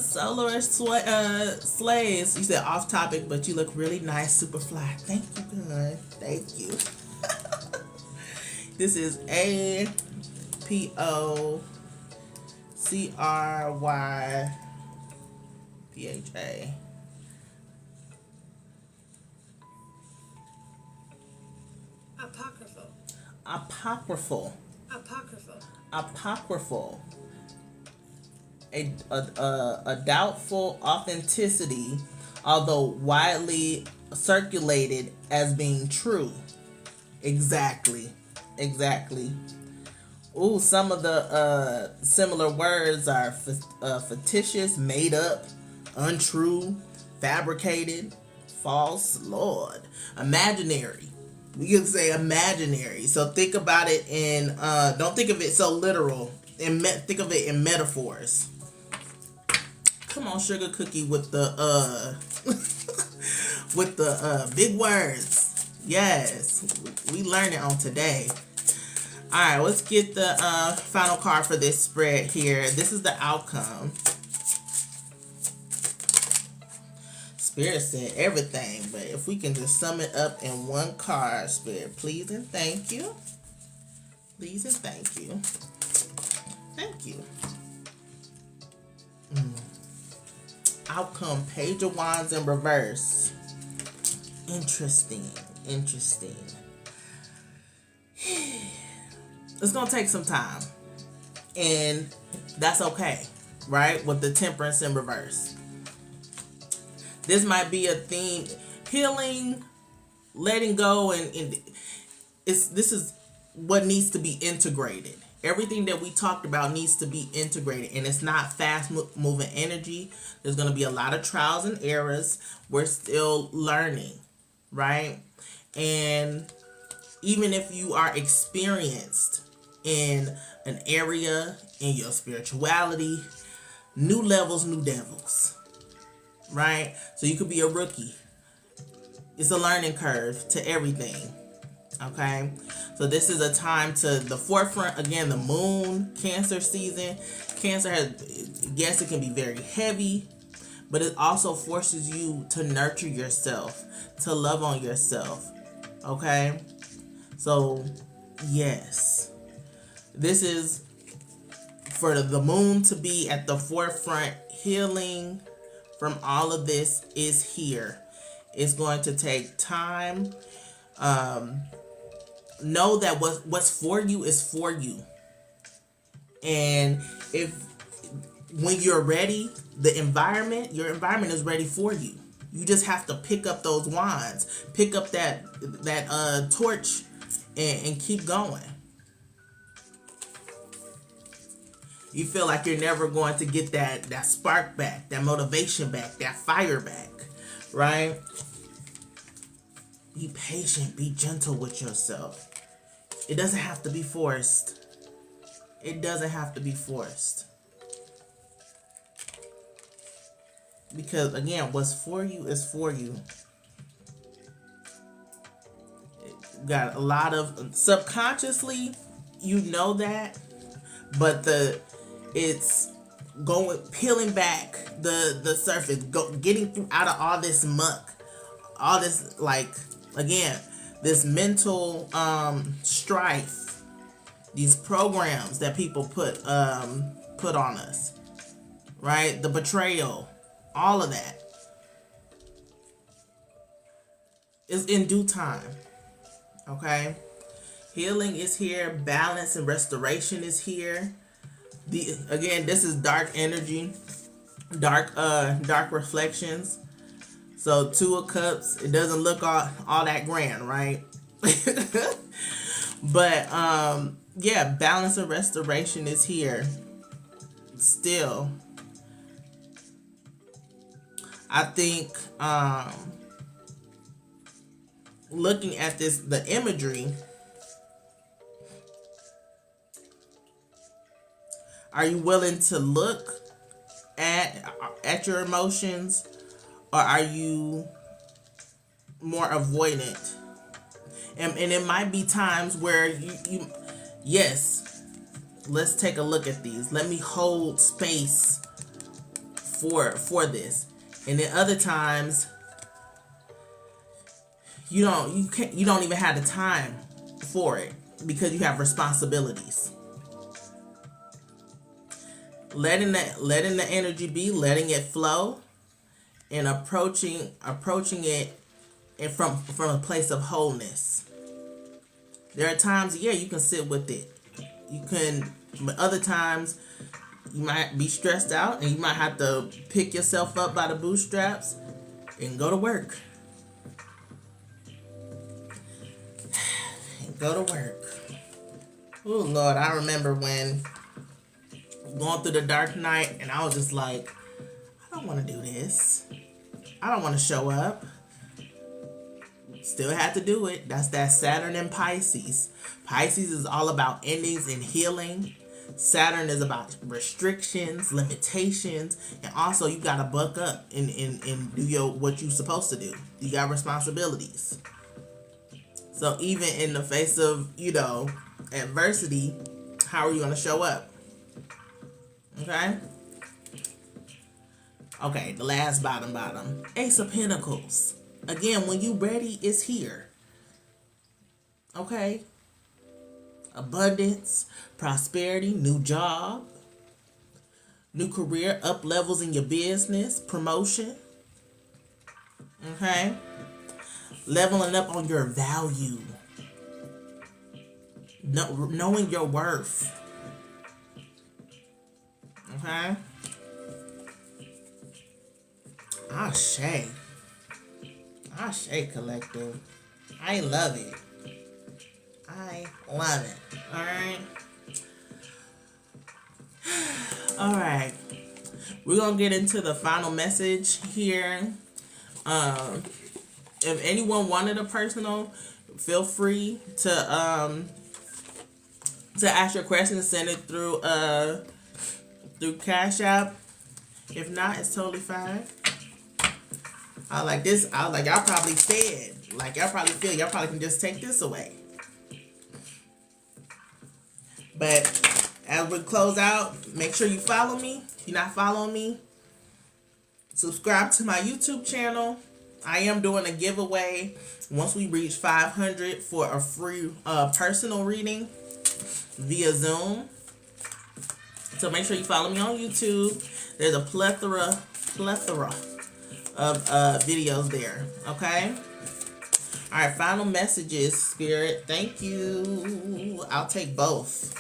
Solar Slays. You said off topic, but you look really nice, super fly. Thank you, good. Thank you. This is APOCRYPHA. Apocryphal. A doubtful authenticity, although widely circulated as being true. Exactly. Ooh, some of the similar words are fictitious, made up, untrue, fabricated, false, Lord, imaginary. We can say imaginary. So think about it in, don't think of it so literal. think of it in metaphors. Come on, sugar cookie with the with the big words. Yes, we learned it on today. All right, let's get the final card for this spread here. This is the outcome. Spirit said everything, but if we can just sum it up in one card, Spirit, please and thank you. Please and thank you. Thank you. Outcome, Page of Wands in reverse. Interesting. Interesting. It's going to take some time. And that's okay, right? With the Temperance in reverse. This might be a theme. Healing, letting go, and this is what needs to be integrated. Everything that we talked about needs to be integrated, and it's not fast moving energy. There's going to be a lot of trials and errors. We're still learning, right? And even if you are experienced in an area in your spirituality, new levels, new devils, right? So you could be a rookie. It's a learning curve to everything. Okay, so this is a time to the forefront. Again, the moon, Cancer season. Cancer has, yes, it can be very heavy, but it also forces you to nurture yourself, to love on yourself. Okay, so yes, this is for the moon to be at the forefront. Healing from all of this is here. It's going to take time. Know that what's for you is for you. And when you're ready, your environment is ready for you. You just have to pick up those wands, pick up that torch, and keep going. You feel like you're never going to get that spark back, that motivation back, that fire back, right? Be patient, be gentle with yourself. It doesn't have to be forced. It doesn't have to be forced. Because again, what's for you is for you. Got a lot of subconsciously, you know that, but it's peeling back the surface, getting through out of all this muck, all this again, this mental strife, these programs that people put on us, right? The betrayal, all of that is in due time. Okay, healing is here, balance and restoration is here. Again, this is dark energy, dark reflections. So 2 of Cups, it doesn't look all that grand, right? But yeah, balance and restoration is here. Still, I think looking at the imagery, are you willing to look at your emotions? Or are you more avoidant? And it might be times where you yes, let's take a look at these. Let me hold space for this. And then other times you don't even have the time for it because you have responsibilities. Letting the energy be, letting it flow. And approaching it and from a place of wholeness. There are times, yeah, you can sit with it. You can, but other times you might be stressed out and you might have to pick yourself up by the bootstraps and go to work. Go to work. Oh Lord, I remember when going through the dark night and I was just like, I don't want to do this. I don't want to show up. Still had to do it. That's that Saturn in Pisces. Pisces is all about endings and healing. Saturn is about restrictions, limitations, and also you gotta buck up and do what you're supposed to do. You got responsibilities. So even in the face of, adversity, how are you gonna show up? Okay? Okay, the last bottom. Ace of Pentacles. Again, when you ready, it's here. Okay? Abundance, prosperity, new job, new career, up levels in your business, promotion. Okay? Leveling up on your value. Knowing your worth. Okay? Ashe, collective. I love it. All right. We're going to get into the final message here. If anyone wanted a personal, feel free to ask your questions, send it through Cash App. If not, it's totally fine. I like this. I was like, y'all probably said, like, y'all probably feel y'all probably can just take this away. But as we close out, make sure you follow me. If you're not following me, subscribe to my YouTube channel. I am doing a giveaway once we reach 500 for a free personal reading via Zoom. So make sure you follow me on YouTube. There's a plethora of videos there. Okay? All right, final messages, Spirit. Thank you. I'll take both.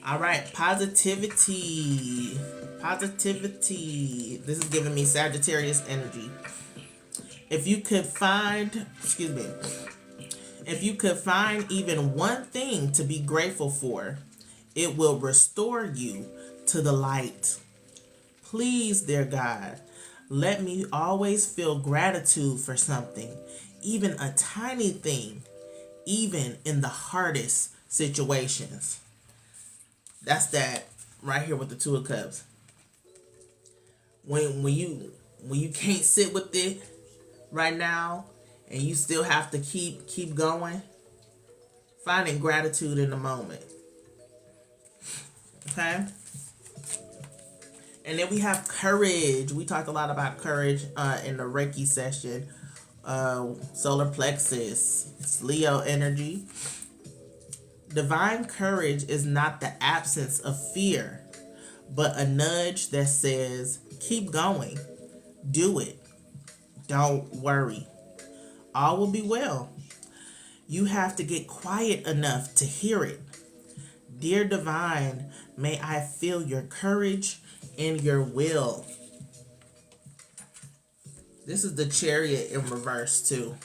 All right, positivity. This is giving me Sagittarius energy. If you could find even one thing to be grateful for, it will restore you to the light. Please, dear God, let me always feel gratitude for something, even a tiny thing, even in the hardest situations. That's that right here with the Two of Cups. When you can't sit with it right now and you still have to keep going, finding gratitude in the moment. Okay? And then we have courage. We talked a lot about courage in the Reiki session. Solar plexus. It's Leo energy. Divine courage is not the absence of fear, but a nudge that says, keep going. Do it. Don't worry. All will be well. You have to get quiet enough to hear it. Dear Divine, may I feel your courage and your will. This is the Chariot in reverse too.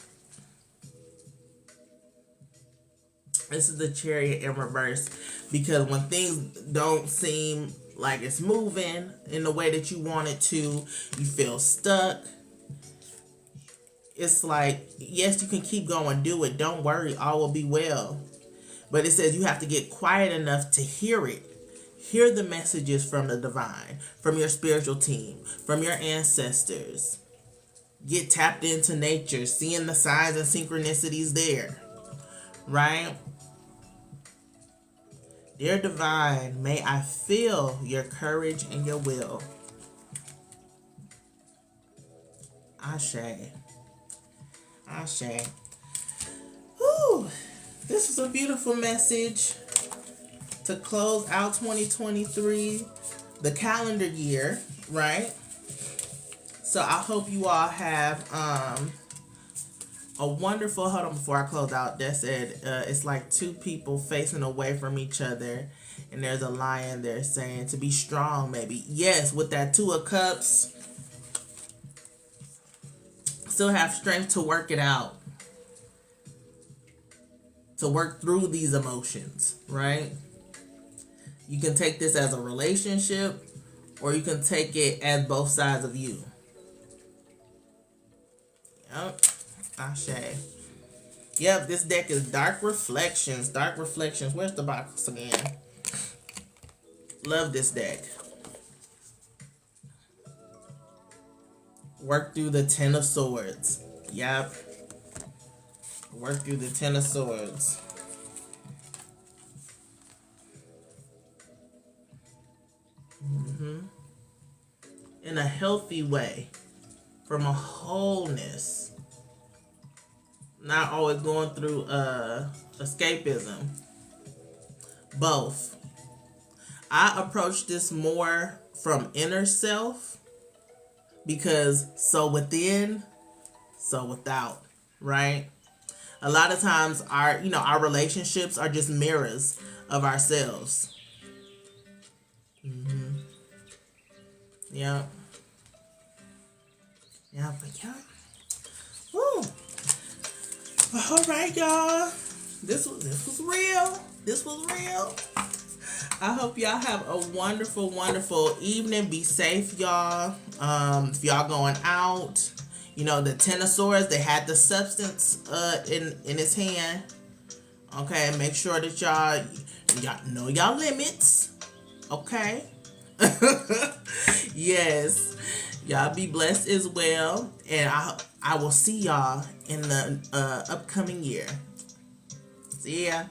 This is the Chariot in reverse because when things don't seem like it's moving in the way that you want it to, you feel stuck. It's like, yes, you can keep going, do it. Don't worry, all will be well. But it says you have to get quiet enough to hear it. Hear the messages from the divine, from your spiritual team, from your ancestors. Get tapped into nature, seeing the signs and synchronicities there. Right? Dear Divine, may I feel your courage and your will. Ashe. Ashe. Whew. This was a beautiful message to close out 2023, the calendar year, right? So I hope you all have a wonderful, hold on before I close out, that said, it's like two people facing away from each other, and there's a lion there saying to be strong, maybe. Yes, with that Two of Cups, still have strength to work it out, to work through these emotions, right? You can take this as a relationship, or you can take it as both sides of you. Yep. Ashe. Yep, this deck is Dark Reflections. Dark Reflections. Where's the box again? Love this deck. Work through the Ten of Swords. Yep. Work through the Ten of Swords. In a healthy way. From a wholeness. Not always going through escapism. Both. I approach this more from inner self, because so within, so without, right? A lot of times our relationships are just mirrors of ourselves. Yeah. Yeah, but yeah. Woo. All right, y'all. This was real. This was real. I hope y'all have a wonderful, wonderful evening. Be safe, y'all. If y'all going out, the Ten of Swords, they had the substance in his hand. Okay, make sure that y'all know y'all limits. Okay. Yes. Y'all be blessed as well. And I will see y'all in the upcoming year. See ya.